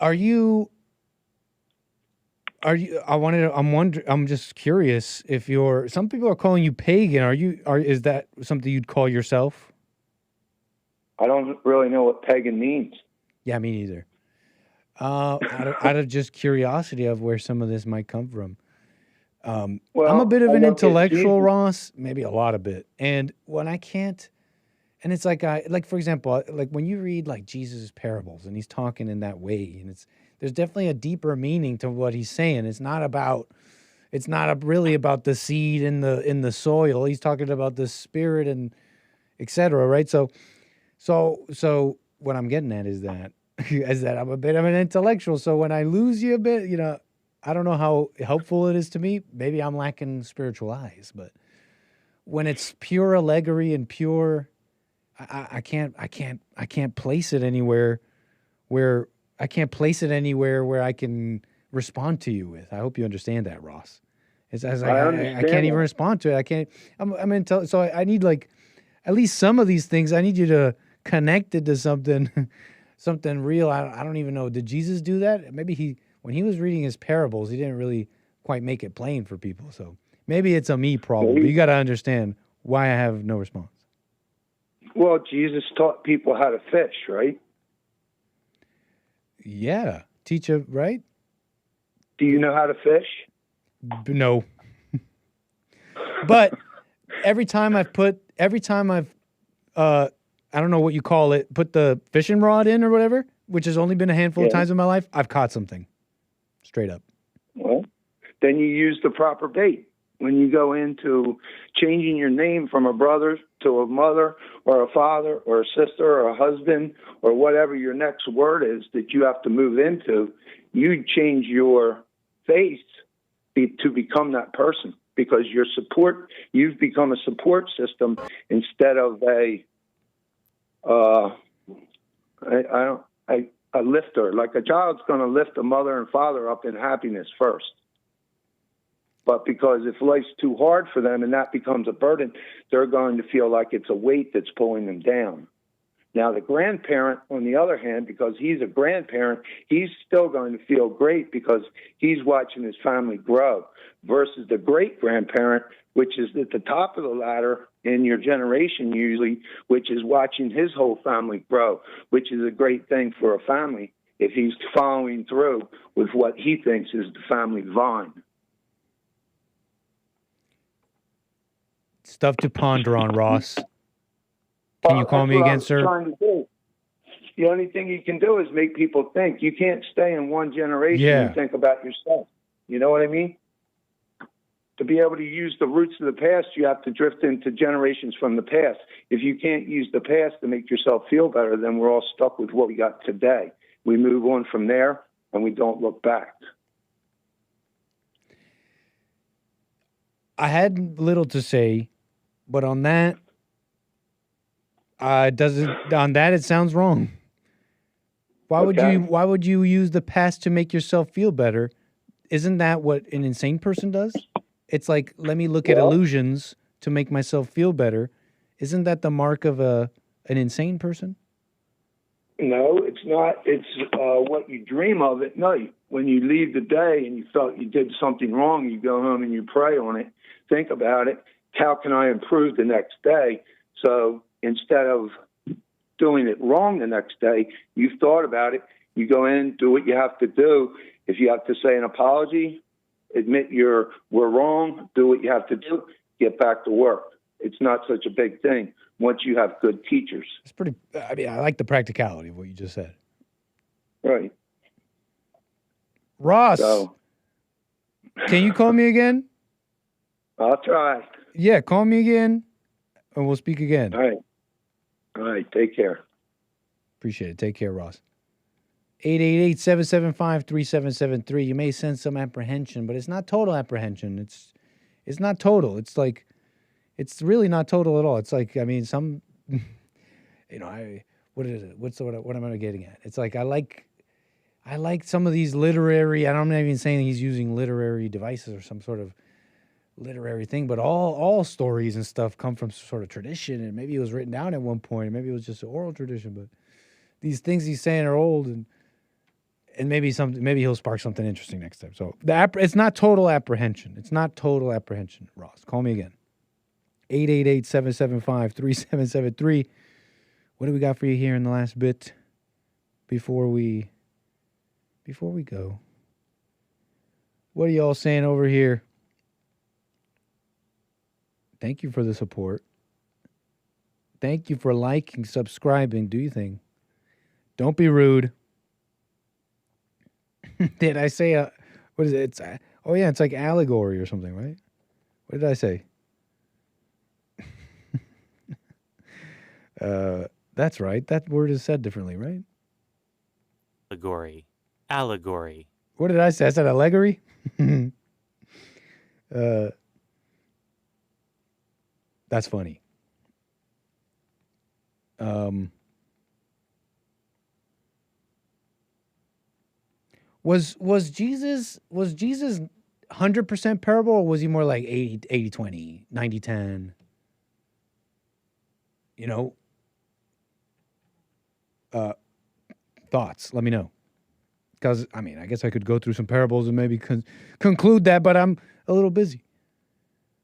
I'm just curious if some people are calling you pagan. Is that something you'd call yourself? I don't really know what pagan means. Yeah, me neither. Out of just curiosity of where some of this might come from. I'm a bit of an intellectual, Ross, maybe a lot of it. And when I can't, and it's like for example, like when you read like Jesus' parables and he's talking in that way, and there's definitely a deeper meaning to what he's saying. It's not really about the seed in the soil. He's talking about the spirit and etc. Right? So what I'm getting at is that I'm a bit of an intellectual. So when I lose you a bit, I don't know how helpful it is to me. Maybe I'm lacking spiritual eyes, but when it's pure allegory and pure, I can't place it anywhere where I can respond to you with. I hope you understand that, Ross. I can't even respond to it. I can't. So I need like at least some of these things. I need you to connect it to something real. I don't even know. Did Jesus do that? Maybe when he was reading his parables, he didn't really quite make it plain for people. So maybe it's a me problem. But you got to understand why I have no response. Well, Jesus taught people how to fish, right? Yeah. Teach a, right? Do you know how to fish? No. But every time I've, I don't know what you call it, put the fishing rod in or whatever, which has only been a handful of times in my life, I've caught something. Straight up. Well, then you use the proper bait. When you go into changing your name from a brother to a mother or a father or a sister or a husband or whatever your next word is that you have to move into, you change your face to become that person because you've become a support system instead of a lifter. Like a child's going to lift a mother and father up in happiness first. But because if life's too hard for them and that becomes a burden, they're going to feel like it's a weight that's pulling them down. Now, the grandparent, on the other hand, because he's a grandparent, he's still going to feel great because he's watching his family grow versus the great-grandparent, which is at the top of the ladder in your generation usually, which is watching his whole family grow, which is a great thing for a family if he's following through with what he thinks is the family vine. Stuff to ponder on, Ross. Can you call me again, sir? The only thing you can do is make people think. You can't stay in one generation and think about yourself. You know what I mean? To be able to use the roots of the past, you have to drift into generations from the past. If you can't use the past to make yourself feel better, then we're all stuck with what we got today. We move on from there, and we don't look back. I had little to say, but on that, it sounds wrong. Why would you use the past to make yourself feel better? Isn't that what an insane person does? It's like, let me look at illusions to make myself feel better. Isn't that the mark of an insane person? No, it's not. It's what you dream of at night. When you leave the day and you felt you did something wrong, you go home and you pray on it, think about it. How can I improve the next day? So instead of doing it wrong the next day, you've thought about it. You go in, do what you have to do. If you have to say an apology, admit we're wrong, do what you have to do, get back to work. It's not such a big thing once you have good teachers. It's pretty, I mean, I like the practicality of what you just said. Right. Ross, can you call me again? I'll try. Yeah, call me again, and we'll speak again. All right, take care. Appreciate it. Take care, Ross. 888-775-3773. You may sense some apprehension, but it's not total apprehension. It's not total. It's like, it's really not total at all. It's like, I mean, some, what is it? What am I getting at? It's like, I like some of these literary, I'm not even saying he's using literary devices or some sort of literary thing, but all stories and stuff come from some sort of tradition, and maybe it was written down at one point, and maybe it was just an oral tradition, but these things he's saying are old, and maybe he'll spark something interesting next time. So it's not total apprehension. It's not total apprehension, Ross. Call me again. 888-775-3773. What do we got for you here in the last bit before we go? What are y'all saying over here? Thank you for the support. Thank you for liking, subscribing. Do your thing. Don't be rude. Did I say what is it? It's like allegory or something, right? What did I say? That's right. That word is said differently, right? Allegory. What did I say? I said allegory? That's funny. Was Jesus 100% parable, or was he more like 80-20, 90-10? Thoughts, let me know. Because, I mean, I guess I could go through some parables and maybe conclude that, but I'm a little busy.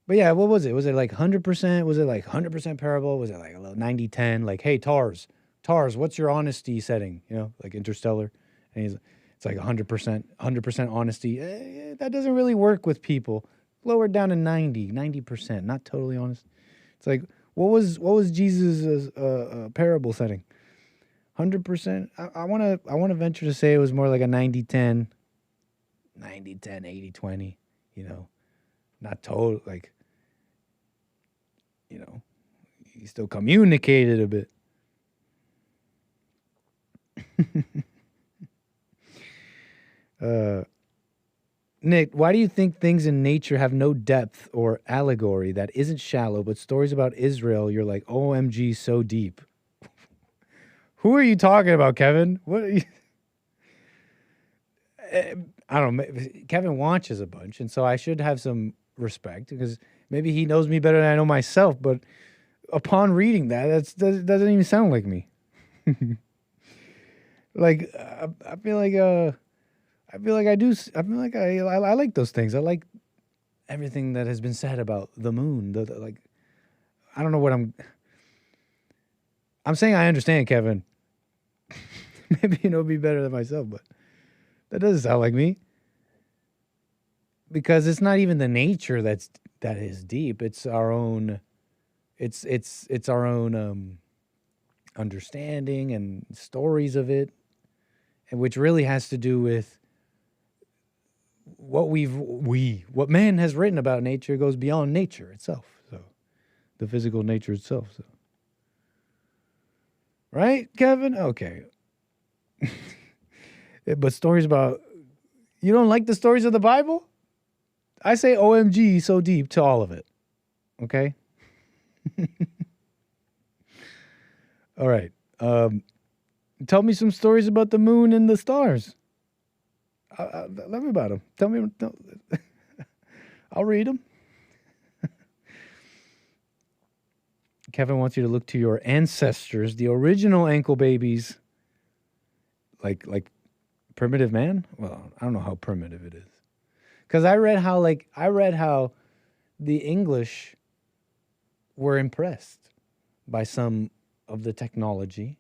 But yeah, what was it? Was it like 100%? Was it like 100% parable? Was it like a little 90-10? Like, hey, Tars, what's your honesty setting? You know, like Interstellar. And it's like 100% honesty. That doesn't really work with people. Lower it down to 90%, not totally honest. It's like, what was Jesus' parable setting? 100%. I want to venture to say it was more like a 90-10, 80-20. You know, not total, like, you know, he still communicated a bit. Nick, why do you think things in nature have no depth or allegory that isn't shallow, but stories about Israel, you're like, OMG, so deep? Who are you talking about, Kevin? What are you... I don't know. Kevin watches a bunch, and so I should have some respect because maybe he knows me better than I know myself. But upon reading that doesn't even sound like me. Like I feel like I like those things. I like everything that has been said about the moon. Like, I don't know what I'm saying. I understand, Kevin. Maybe you know me better than myself, but that doesn't sound like me. Because it's not even the nature that is deep. It's our own. It's our own understanding and stories of it, and which really has to do with what what man has written about nature goes beyond nature itself. So, the physical nature itself. So, right, Kevin? Okay. But stories about, you don't like the stories of the Bible? I say OMG so deep to all of it. Okay? All right. Tell me some stories about the moon and the stars. Let me about them. Tell me. I'll read them. Kevin wants you to look to your ancestors, the original ankle babies. Like primitive man? Well, I don't know how primitive it is. Because I read how the English were impressed by some of the technology,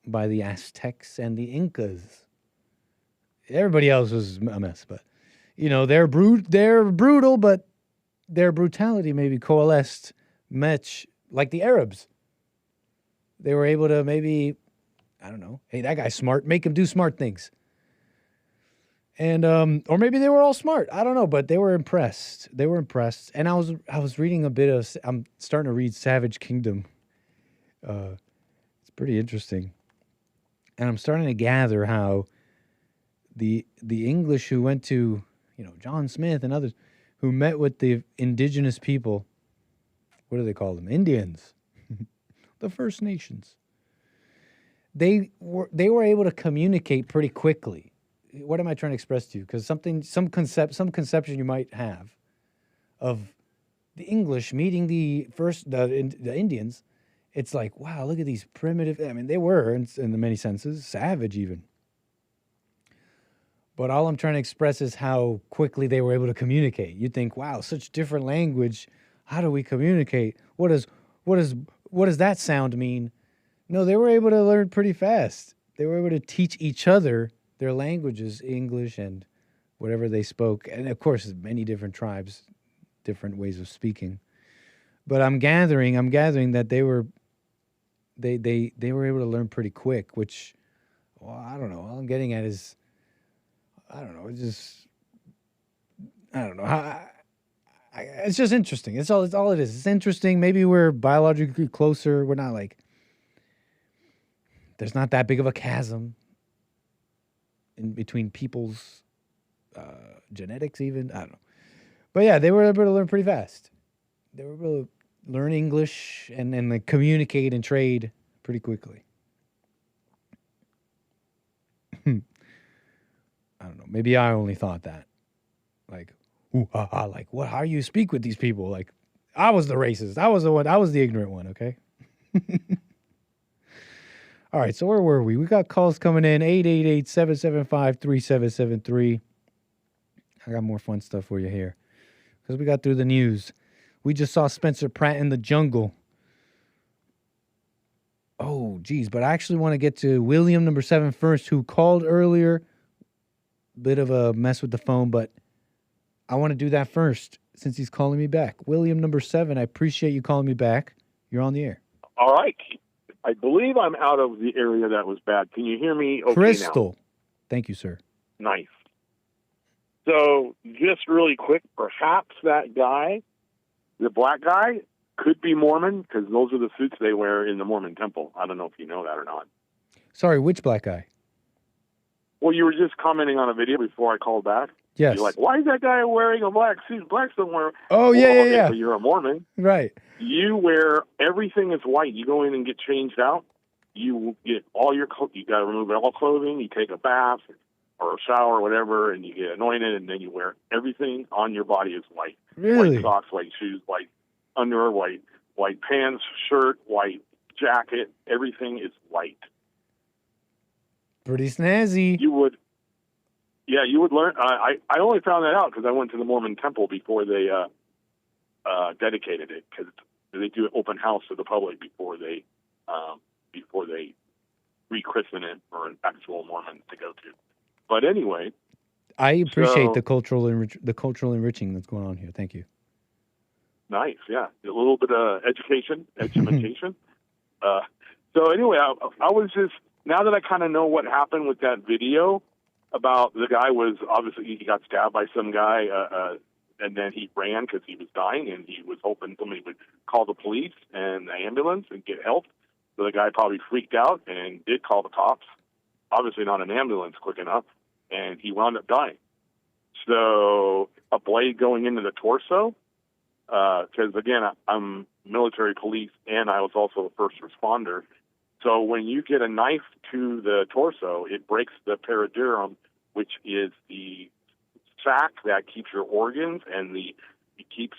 by the Aztecs and the Incas. Everybody else was a mess, but you know, they're brutal, but their brutality maybe coalesced much like the Arabs. They were able to maybe, I don't know, hey, that guy's smart, make him do smart things. And or maybe they were all smart. I don't know, but they were impressed. They were impressed. And I was reading a bit of, I'm starting to read Savage Kingdom. It's pretty interesting. And I'm starting to gather how the English who went to, you know, John Smith and others who met with the indigenous people, what do they call them? Indians. The First Nations. They were able to communicate pretty quickly. What am I trying to express to you? Because some conception you might have of the English meeting the Indians, it's like, wow, look at these primitive. I mean, they were in many senses savage even. But all I'm trying to express is how quickly they were able to communicate. You think, wow, such different language. How do we communicate? What does that sound mean? No, they were able to learn pretty fast. They were able to teach each other their languages, English and whatever they spoke. And of course, many different tribes, different ways of speaking. But I'm gathering that they were able to learn pretty quick, which, well, I don't know. All I'm getting at is, I don't know. It's just, I don't know. It's just interesting. It's all it is. It's interesting. Maybe we're biologically closer. We're not like, there's not that big of a chasm in between people's genetics even. I don't know. But yeah, they were able to learn pretty fast. They were able to learn English and like communicate and trade pretty quickly. I don't know. Maybe I only thought that. Like, ooh, like, what? How do you speak with these people? Like, I was the racist. I was the one. I was the ignorant one, okay? All right, so where were we? We got calls coming in, 888-775-3773. I got more fun stuff for you here because we got through the news. We just saw Spencer Pratt in the jungle. Oh, geez. But I actually want to get to William number 7 first, who called earlier. Bit of a mess with the phone, but I want to do that first since he's calling me back. William number 7, I appreciate you calling me back. You're on the air. All right. I believe I'm out of the area that was bad. Can you hear me okay Crystal. now? Thank you, sir. Nice. So just really quick, perhaps that guy, the black guy, could be Mormon because those are the suits they wear in the Mormon temple. I don't know if you know that or not. Sorry, which black guy? Well, you were just commenting on a video before I called back. Yes. You're like, why is that guy wearing a black suit? Blacks don't wear. Oh, yeah, well, yeah, okay, yeah. So you're a Mormon. Right. You wear, everything is white. You go in and get changed out. You get all your, you got to remove all clothing. You take a bath or a shower or whatever, and you get anointed, and then you wear everything on your body is white. Really? White socks, white shoes, white underwear, white pants, shirt, white jacket. Everything is white. Pretty snazzy. You would learn. I only found that out because I went to the Mormon temple before they dedicated it, because they do an open house to the public before they rechristen it for an actual Mormon to go to. But anyway, I appreciate the cultural enriching that's going on here. Thank you. Nice, yeah, a little bit of education. So anyway, I was just, now that I kind of know what happened with that video about the guy was obviously, he got stabbed by some guy, and then he ran because he was dying, and he was hoping somebody would call the police and the ambulance and get help. So the guy probably freaked out and did call the cops, obviously not an ambulance quick enough, and he wound up dying. So a blade going into the torso, because again, I'm military police and I was also a first responder. So when you get a knife to the torso, it breaks the peridium, which is the sac that keeps your organs, and it keeps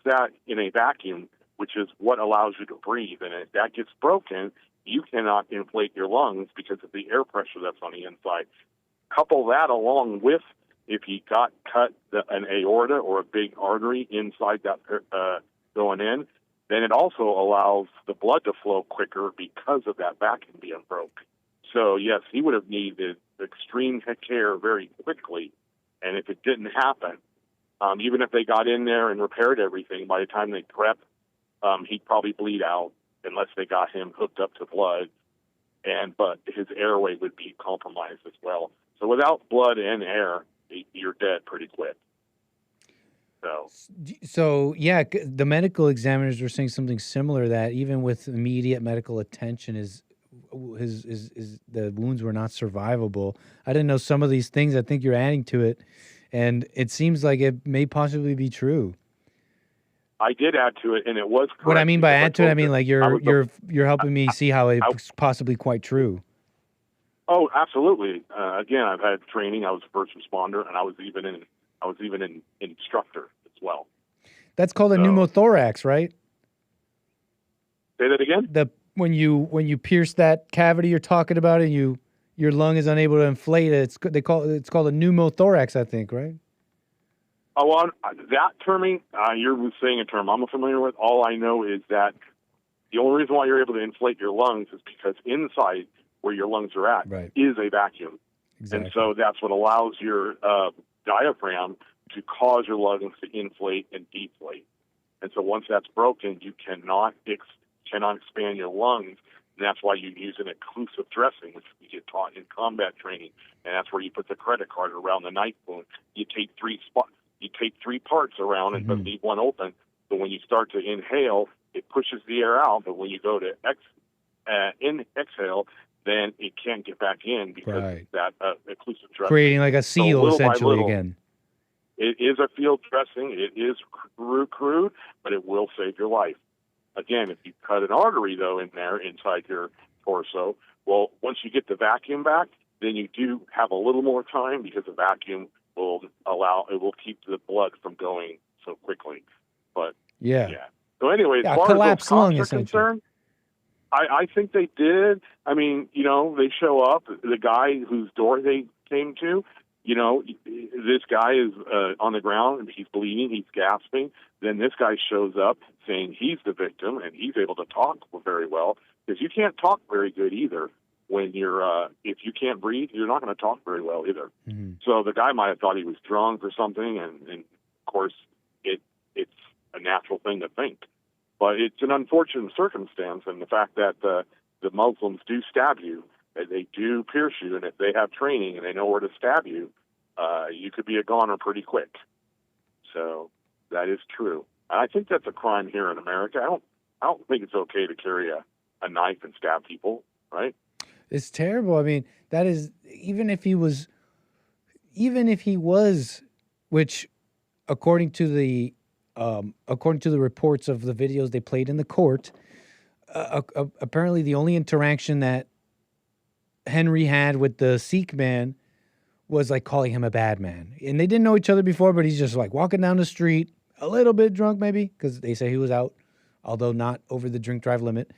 that in a vacuum, which is what allows you to breathe. And if that gets broken, you cannot inflate your lungs because of the air pressure that's on the inside. Couple that along with, if you got cut an aorta or a big artery inside that going in, then it also allows the blood to flow quicker because of that vacuum being broke. So, yes, he would have needed extreme care very quickly. And if it didn't happen, even if they got in there and repaired everything, by the time they prep, he'd probably bleed out unless they got him hooked up to blood. But his airway would be compromised as well. So without blood and air, you're dead pretty quick. So yeah, the medical examiners were saying something similar, that even with immediate medical attention, the wounds were not survivable. I didn't know some of these things. I think you're adding to it, and it seems like it may possibly be true. I did add to it, and it was correct. What I mean by add to it, I mean like you're helping me see how it's possibly quite true. Oh, absolutely. Again, I've had training. I was a first responder, and I was even an instructor as well. That's called a pneumothorax, right? Say that again? When you pierce that cavity you're talking about, and your lung is unable to inflate it, it's called a pneumothorax, I think, right? Oh, well, that terming, you're saying a term I'm familiar with. All I know is that the only reason why you're able to inflate your lungs is because inside where your lungs are at is a vacuum. Exactly. And so that's what allows your diaphragm to cause your lungs to inflate and deflate. And so once that's broken, you cannot expand your lungs. And that's why you use an occlusive dressing, which we get taught in combat training. And that's where you put the credit card around the knife wound. You take three parts around and but leave one open. So when you start to inhale, it pushes the air out. But when you go to exhale, then it can't get back in because that occlusive dressing. Creating like a seal, essentially, little, again. It is a field dressing. It is crude, but it will save your life. Again, if you cut an artery, though, in there inside your torso, well, once you get the vacuum back, then you do have a little more time because the vacuum will keep the blood from going so quickly. But yeah. So anyway, as far as those cops are concerned, I think they did. I mean, they show up. The guy whose door they came to, you know, this guy is on the ground, he's bleeding, he's gasping. Then this guy shows up saying he's the victim, and he's able to talk very well, because you can't talk very good either when you're, if you can't breathe, you're not going to talk very well either. Mm-hmm. So the guy might have thought he was drunk or something, and of course, it's a natural thing to think. But it's an unfortunate circumstance, and the fact that the Muslims do stab you, they do pierce you, and if they have training and they know where to stab you, you could be a goner pretty quick. So that is true. And I think that's a crime here in America. I don't think it's okay to carry a knife and stab people, right? It's terrible. I mean, that is, even if he was, which according to the reports of the videos they played in the court, apparently the only interaction that Henry had with the Sikh man was like calling him a bad man. And they didn't know each other before, but he's just like walking down the street, a little bit drunk maybe, because they say he was out, although not over the drink drive limit.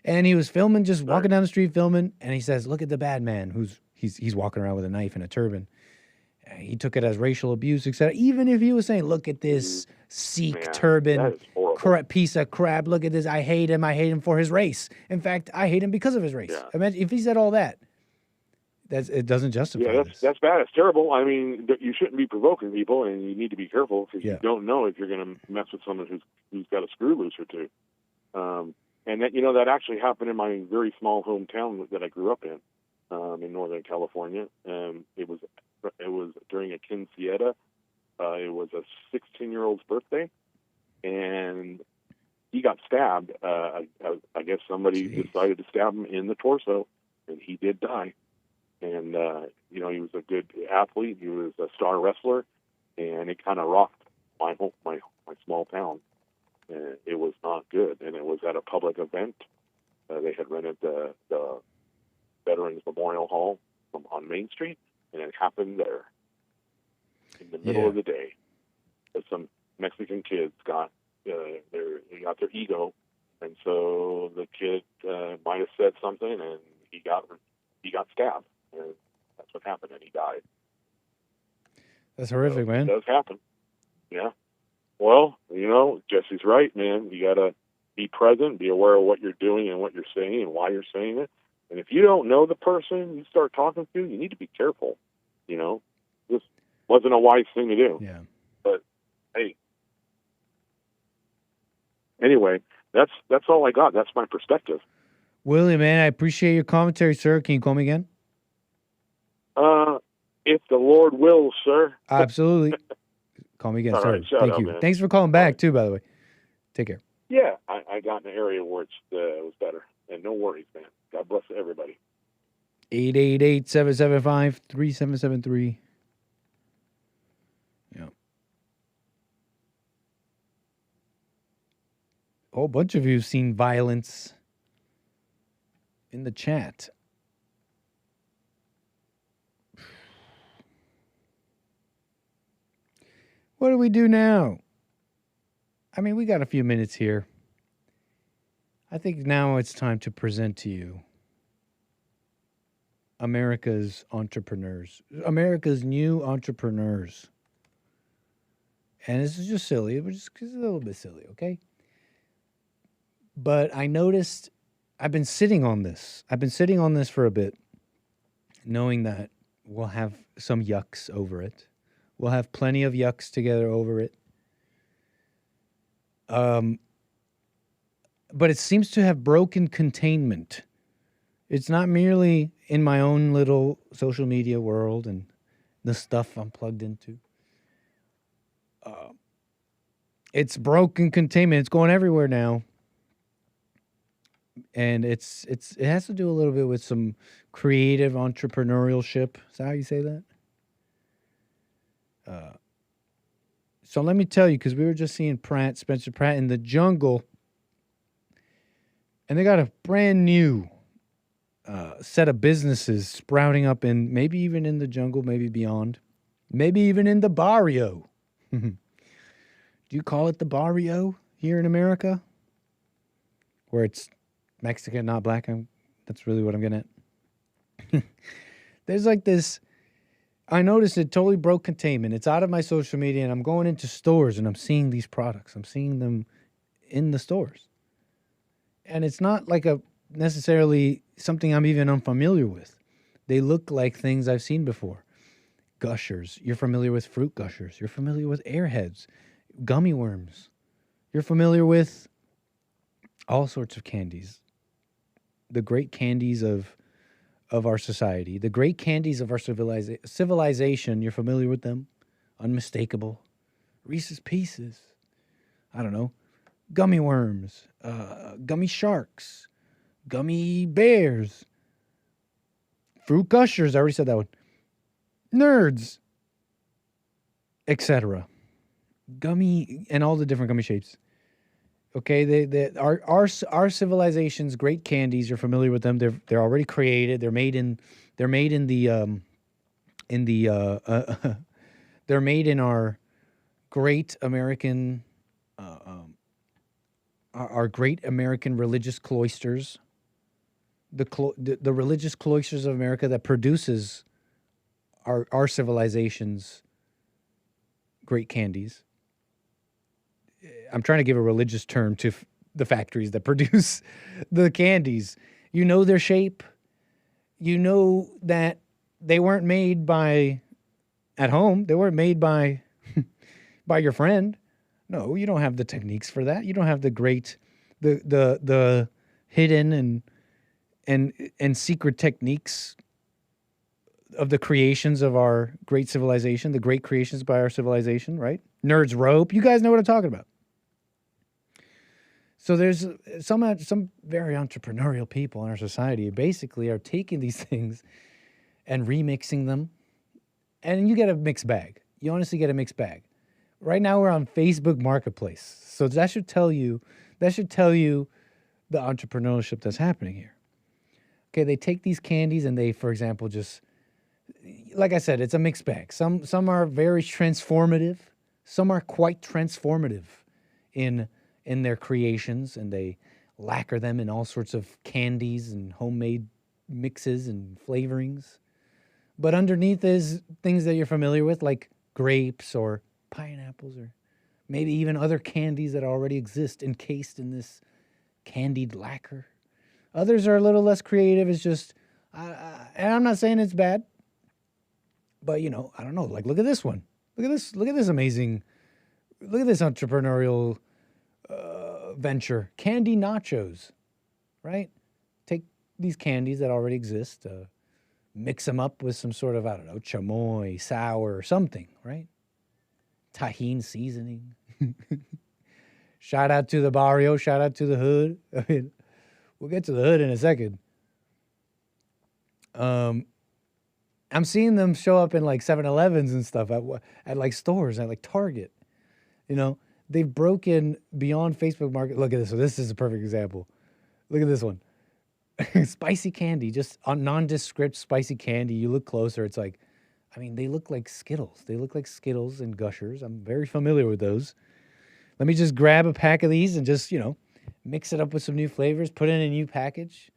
And he was filming, just walking down the street filming, and he says, look at the bad man he's walking around with a knife and a turban. He took it as racial abuse, etc. Even if he was saying, look at this Sikh turban piece of crap, look at this, I hate him for his race. In fact, I hate him because of his race. Yeah. Imagine if he said all that. It doesn't justify this. That's bad. It's terrible. I mean, you shouldn't be provoking people, and you need to be careful, because you don't know if you're going to mess with someone who's got a screw loose or two. And that, that actually happened in my very small hometown that I grew up in Northern California. It was during a quinceañera. It was a 16-year-old's birthday, and he got stabbed. I guess somebody decided to stab him in the torso, and he did die. And he was a good athlete. He was a star wrestler, and it kind of rocked my small town. And it was not good, and it was at a public event. They had rented the Veterans Memorial Hall on Main Street, and it happened there in the middle of the day. Some Mexican kids got their ego, and so the kid might have said something, and he got stabbed, and that's what happened, and he died. That's horrific, man. It does happen. Yeah. Well, Jesse's right, man. You got to be present, be aware of what you're doing and what you're saying and why you're saying it. And if you don't know the person you start talking to, you need to be careful. This wasn't a wise thing to do. Yeah. But, hey. Anyway, that's all I got. That's my perspective. Willie, man, I appreciate your commentary, sir. Can you call me again? If the Lord wills, sir. Absolutely. Call me again, All sir. right, Thank you. man. Thanks for calling back, too, by the way. Take care. Yeah, I got in an area where it was better. And no worries, man. God bless everybody. 888-775-3773. Yeah. A whole bunch of you have seen violence in the chat. What do we do now? I mean, we got a few minutes here. I think now it's time to present to you America's entrepreneurs, America's new entrepreneurs. And this is just silly. It's a little bit silly, okay? But I noticed I've been sitting on this. I've been sitting on this for a bit, knowing that we'll have some yucks over it. We'll have plenty of yucks together over it. But it seems to have broken containment. It's not merely in my own little social media world and the stuff I'm plugged into. It's broken containment. It's going everywhere now. And it has to do a little bit with some creative entrepreneurship. Is that how you say that? So let me tell you, because we were just seeing Spencer Pratt in the jungle, and they got a brand new set of businesses sprouting up in maybe even in the jungle, maybe beyond, maybe even in the barrio. Do you call it the barrio here in America? Where it's Mexican, not black? That's really what I'm getting at. There's like this I noticed it totally broke containment. It's out of my social media, and I'm going into stores, and I'm seeing these products. I'm seeing them in the stores. And it's not like a necessarily something I'm even unfamiliar with. They look like things I've seen before. Gushers. You're familiar with fruit gushers. You're familiar with airheads, gummy worms. You're familiar with all sorts of candies. The great candies of our society, the great candies of our civilization. You're familiar with them. Unmistakable. Reese's Pieces. I don't know. Gummy worms. Gummy sharks. Gummy bears. Fruit gushers. I already said that one. Nerds. Etc. Gummy and all the different gummy shapes. Okay, our civilization's great candies. You're familiar with them. They're already created. They're made in they're made in our great American our great American religious cloisters. The religious cloisters of America that produces our civilization's great candies. I'm trying to give a religious term to the factories that produce the candies. You know their shape. You know that they weren't made at home. They weren't made by your friend. No, you don't have the techniques for that. You don't have the great, the hidden and secret techniques of the creations of our great civilization, the great creations by our civilization, right? Nerds rope. You guys know what I'm talking about. So there's some very entrepreneurial people in our society who basically are taking these things and remixing them. And you get a mixed bag. You honestly get a mixed bag. Right now we're on Facebook Marketplace. So that should tell you the entrepreneurship that's happening here. Okay, they take these candies and they, for example, just, like I said, it's a mixed bag. Some are very transformative. Some are quite transformative in their creations, and they lacquer them in all sorts of candies and homemade mixes and flavorings. But underneath is things that you're familiar with, like grapes or pineapples or maybe even other candies that already exist encased in this candied lacquer. Others are a little less creative. It's just, and I'm not saying it's bad, but, you know, I don't know. Like, look at this one. Look at this amazing, look at this entrepreneurial venture. Candy nachos, right? Take these candies that already exist, mix them up with some sort of, I don't know, chamoy, sour, or something, right? Tahini seasoning. Shout out to the barrio. Shout out to the hood. I mean, we'll get to the hood in a second. I'm seeing them show up in like 7-Elevens and stuff at like stores, at like Target. You know, they've broken beyond Facebook Market. Look at this. So this is a perfect example. Look at this one. Spicy candy, just nondescript spicy candy. You look closer, it's like, I mean, they look like Skittles. They look like Skittles and Gushers. I'm very familiar with those. Let me just grab a pack of these and just, you know, mix it up with some new flavors, put it in a new package.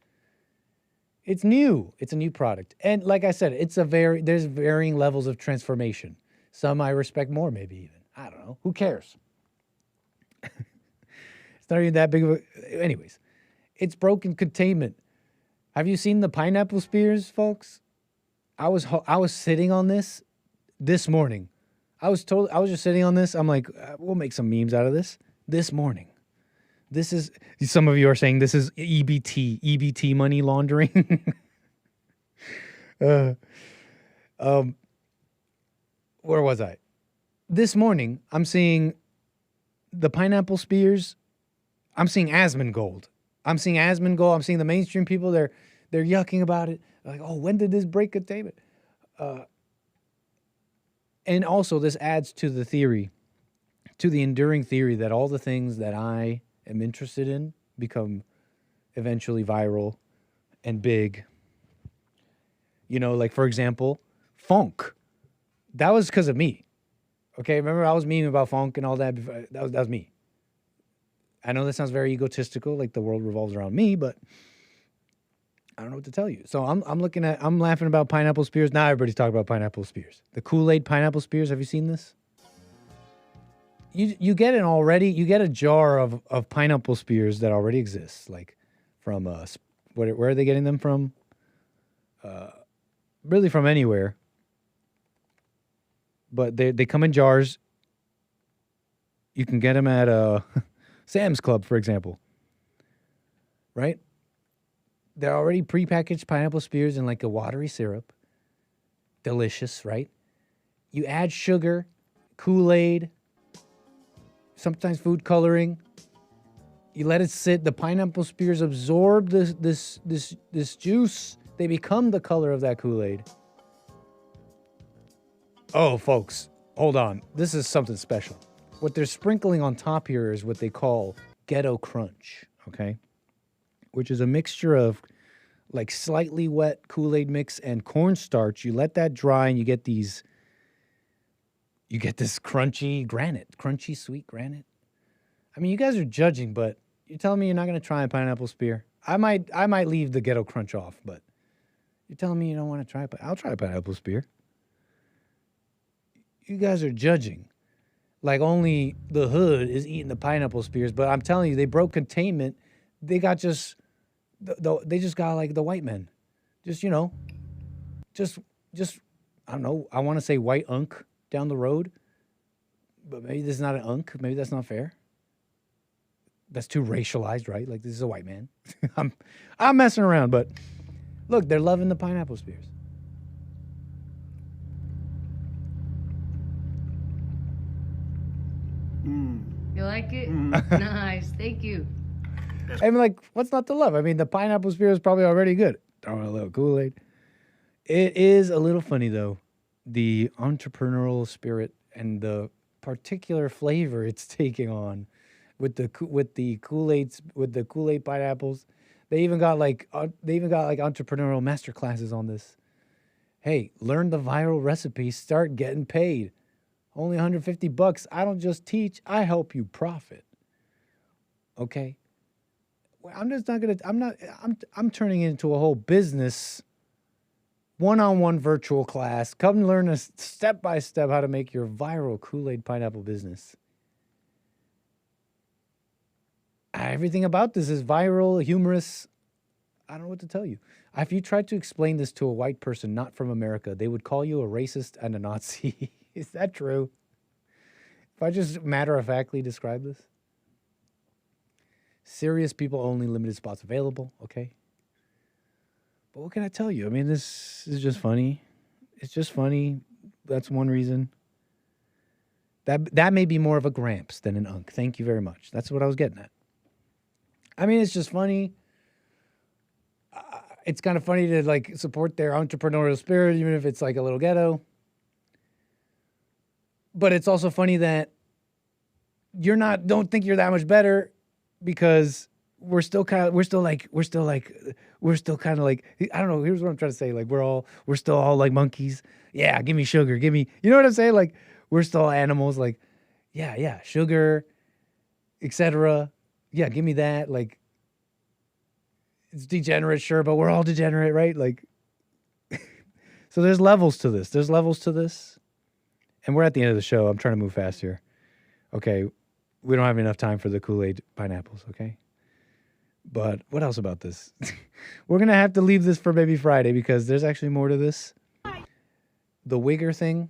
It's new. It's a new product. And like I said, there's varying levels of transformation. Some I respect more, maybe even. I don't know. Who cares? It's not even that big of a... Anyways, it's broken containment. Have you seen the pineapple spears, folks? I was sitting on this morning. I was just sitting on this. I'm like, we'll make some memes out of this morning. This is, some of you are saying this is EBT money laundering. Where was I? This morning, I'm seeing the pineapple spears. I'm seeing Asmongold. I'm seeing the mainstream people. They're yucking about it. Like, oh, when did this break containment? And also, this adds to the theory, to the enduring theory that all the things that I am interested in become eventually viral and big. You know, like, for example, funk. That was because of me. Okay, remember I was memeing about funk and all that before. That was me. I know that sounds very egotistical, like the world revolves around me, but I don't know what to tell you. So I'm laughing about pineapple spears. Now everybody's talking about pineapple spears. The Kool-Aid pineapple spears. Have you seen this? You get a jar of pineapple spears that already exists, like from where are they getting them from? Really from anywhere. But they come in jars. You can get them at Sam's Club, for example. Right? They're already prepackaged pineapple spears in like a watery syrup. Delicious, right? You add sugar, Kool-Aid, sometimes food coloring. You let it sit. The pineapple spears absorb this juice. They become the color of that Kool-Aid. Oh, folks, hold on. This is something special. What they're sprinkling on top here is what they call ghetto crunch, okay? Which is a mixture of like slightly wet Kool-Aid mix and cornstarch. You let that dry and you get this crunchy sweet granite. I mean, you guys are judging, but you're telling me you're not going to try a pineapple spear? I might leave the ghetto crunch off, but you're telling me you don't want to try it. I'll try a pineapple spear. You guys are judging. Like only the hood is eating the pineapple spears, but I'm telling you, they broke containment. They got they just got like the white men. Just, I don't know. I want to say white unk down the road, but maybe this is not an unk. Maybe that's not fair. That's too racialized, right? Like this is a white man. I'm messing around, but look, they're loving the pineapple spears. You like it? Nice, thank you. I mean, like, what's not to love? I mean, the pineapple spear is probably already good. Throwing a little Kool-Aid. It is a little funny, though, the entrepreneurial spirit and the particular flavor it's taking on with the Kool-Aid pineapples. They even got like entrepreneurial master classes on this. Hey, learn the viral recipe, start getting paid. Only $150. I don't just teach, I help you profit. Okay? Well, I'm turning it into a whole business one-on-one virtual class. Come learn a step-by-step how to make your viral Kool-Aid pineapple business. Everything about this is viral, humorous. I don't know what to tell you. If you tried to explain this to a white person not from America, they would call you a racist and a Nazi. Is that true? If I just matter-of-factly describe this? Serious people only, limited spots available, okay? But what can I tell you? I mean, this is just funny. It's just funny. That's one reason. That may be more of a Gramps than an Unk. Thank you very much. That's what I was getting at. I mean, it's just funny. It's kind of funny to, like, support their entrepreneurial spirit, even if it's, like, a little ghetto. But it's also funny that don't think you're that much better because we're still kind of like, I don't know, here's what I'm trying to say. Like, we're still all like monkeys. Yeah, give me sugar. You know what I'm saying? Like, we're still animals. Like, yeah, sugar, etc. Yeah, give me that. Like, it's degenerate, sure, but we're all degenerate, right? Like, so there's levels to this. And we're at the end of the show. I'm trying to move fast here. Okay, we don't have enough time for the Kool-Aid pineapples, okay? But what else about this? We're going to have to leave this for maybe Friday because there's actually more to this. The wigger thing,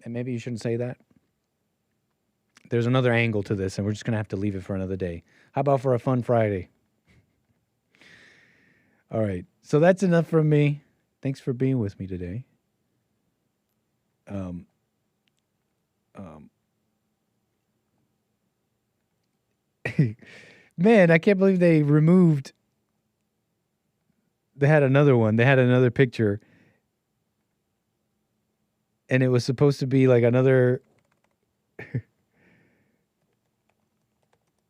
and maybe you shouldn't say that. There's another angle to this, and we're just going to have to leave it for another day. How about for a fun Friday? All right, so that's enough from me. Thanks for being with me today. Man, I can't believe they removed. They had another one. They had another picture. And it was supposed to be like another.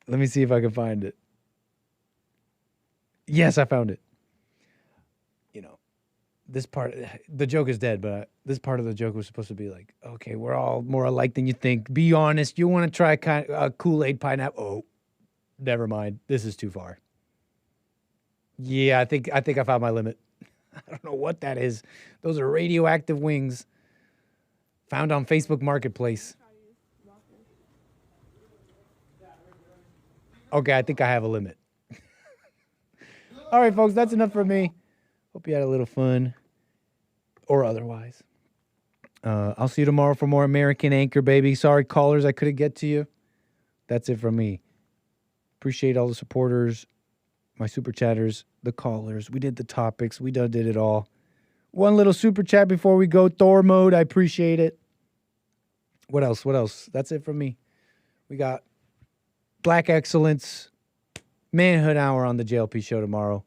Let me see if I can find it. Yes, I found it. This part, the joke is dead, but this part of the joke was supposed to be like, okay, we're all more alike than you think. Be honest. You want to try a Kool-Aid pineapple? Oh, never mind. This is too far. Yeah, I think I found my limit. I don't know what that is. Those are radioactive wings found on Facebook Marketplace. Okay, I think I have a limit. All right, folks, that's enough for me. Hope you had a little fun or otherwise. I'll see you tomorrow for more American Anchor, baby. Sorry, callers, I couldn't get to you. That's it from me. Appreciate all the supporters, my super chatters, the callers. We did the topics. We did it all. One little super chat before we go. Thor mode. I appreciate it. What else? What else? That's it from me. We got Black Excellence, Manhood Hour on the JLP show tomorrow.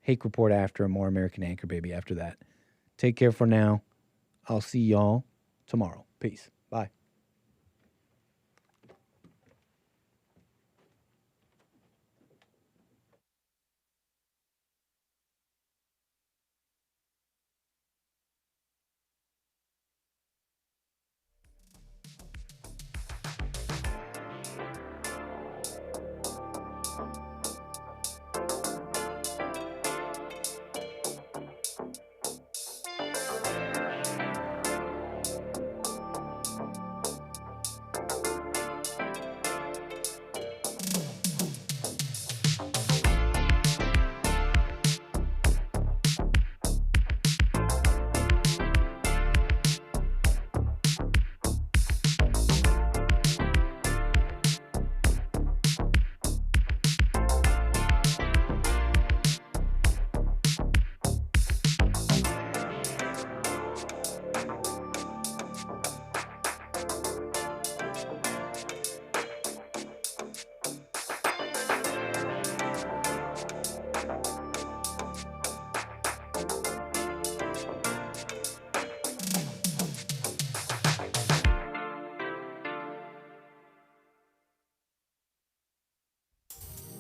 Hake Report after, and more American Anchor, baby, after that. Take care for now. I'll see y'all tomorrow. Peace. Bye.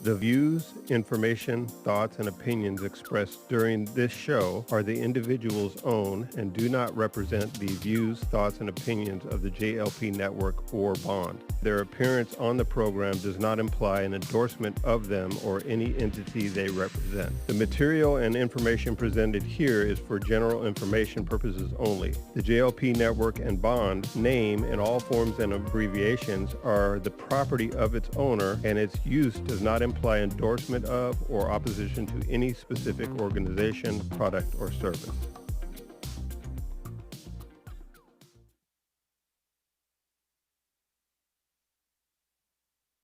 The views, information, thoughts, and opinions expressed during this show are the individual's own and do not represent the views, thoughts, and opinions of the JLP Network or Bond. Their appearance on the program does not imply an endorsement of them or any entity they represent. The material and information presented here is for general information purposes only. The JLP Network and Bond name and all forms and abbreviations are the property of its owner, and its use does not imply endorsement of or opposition to any specific organization, product, or service.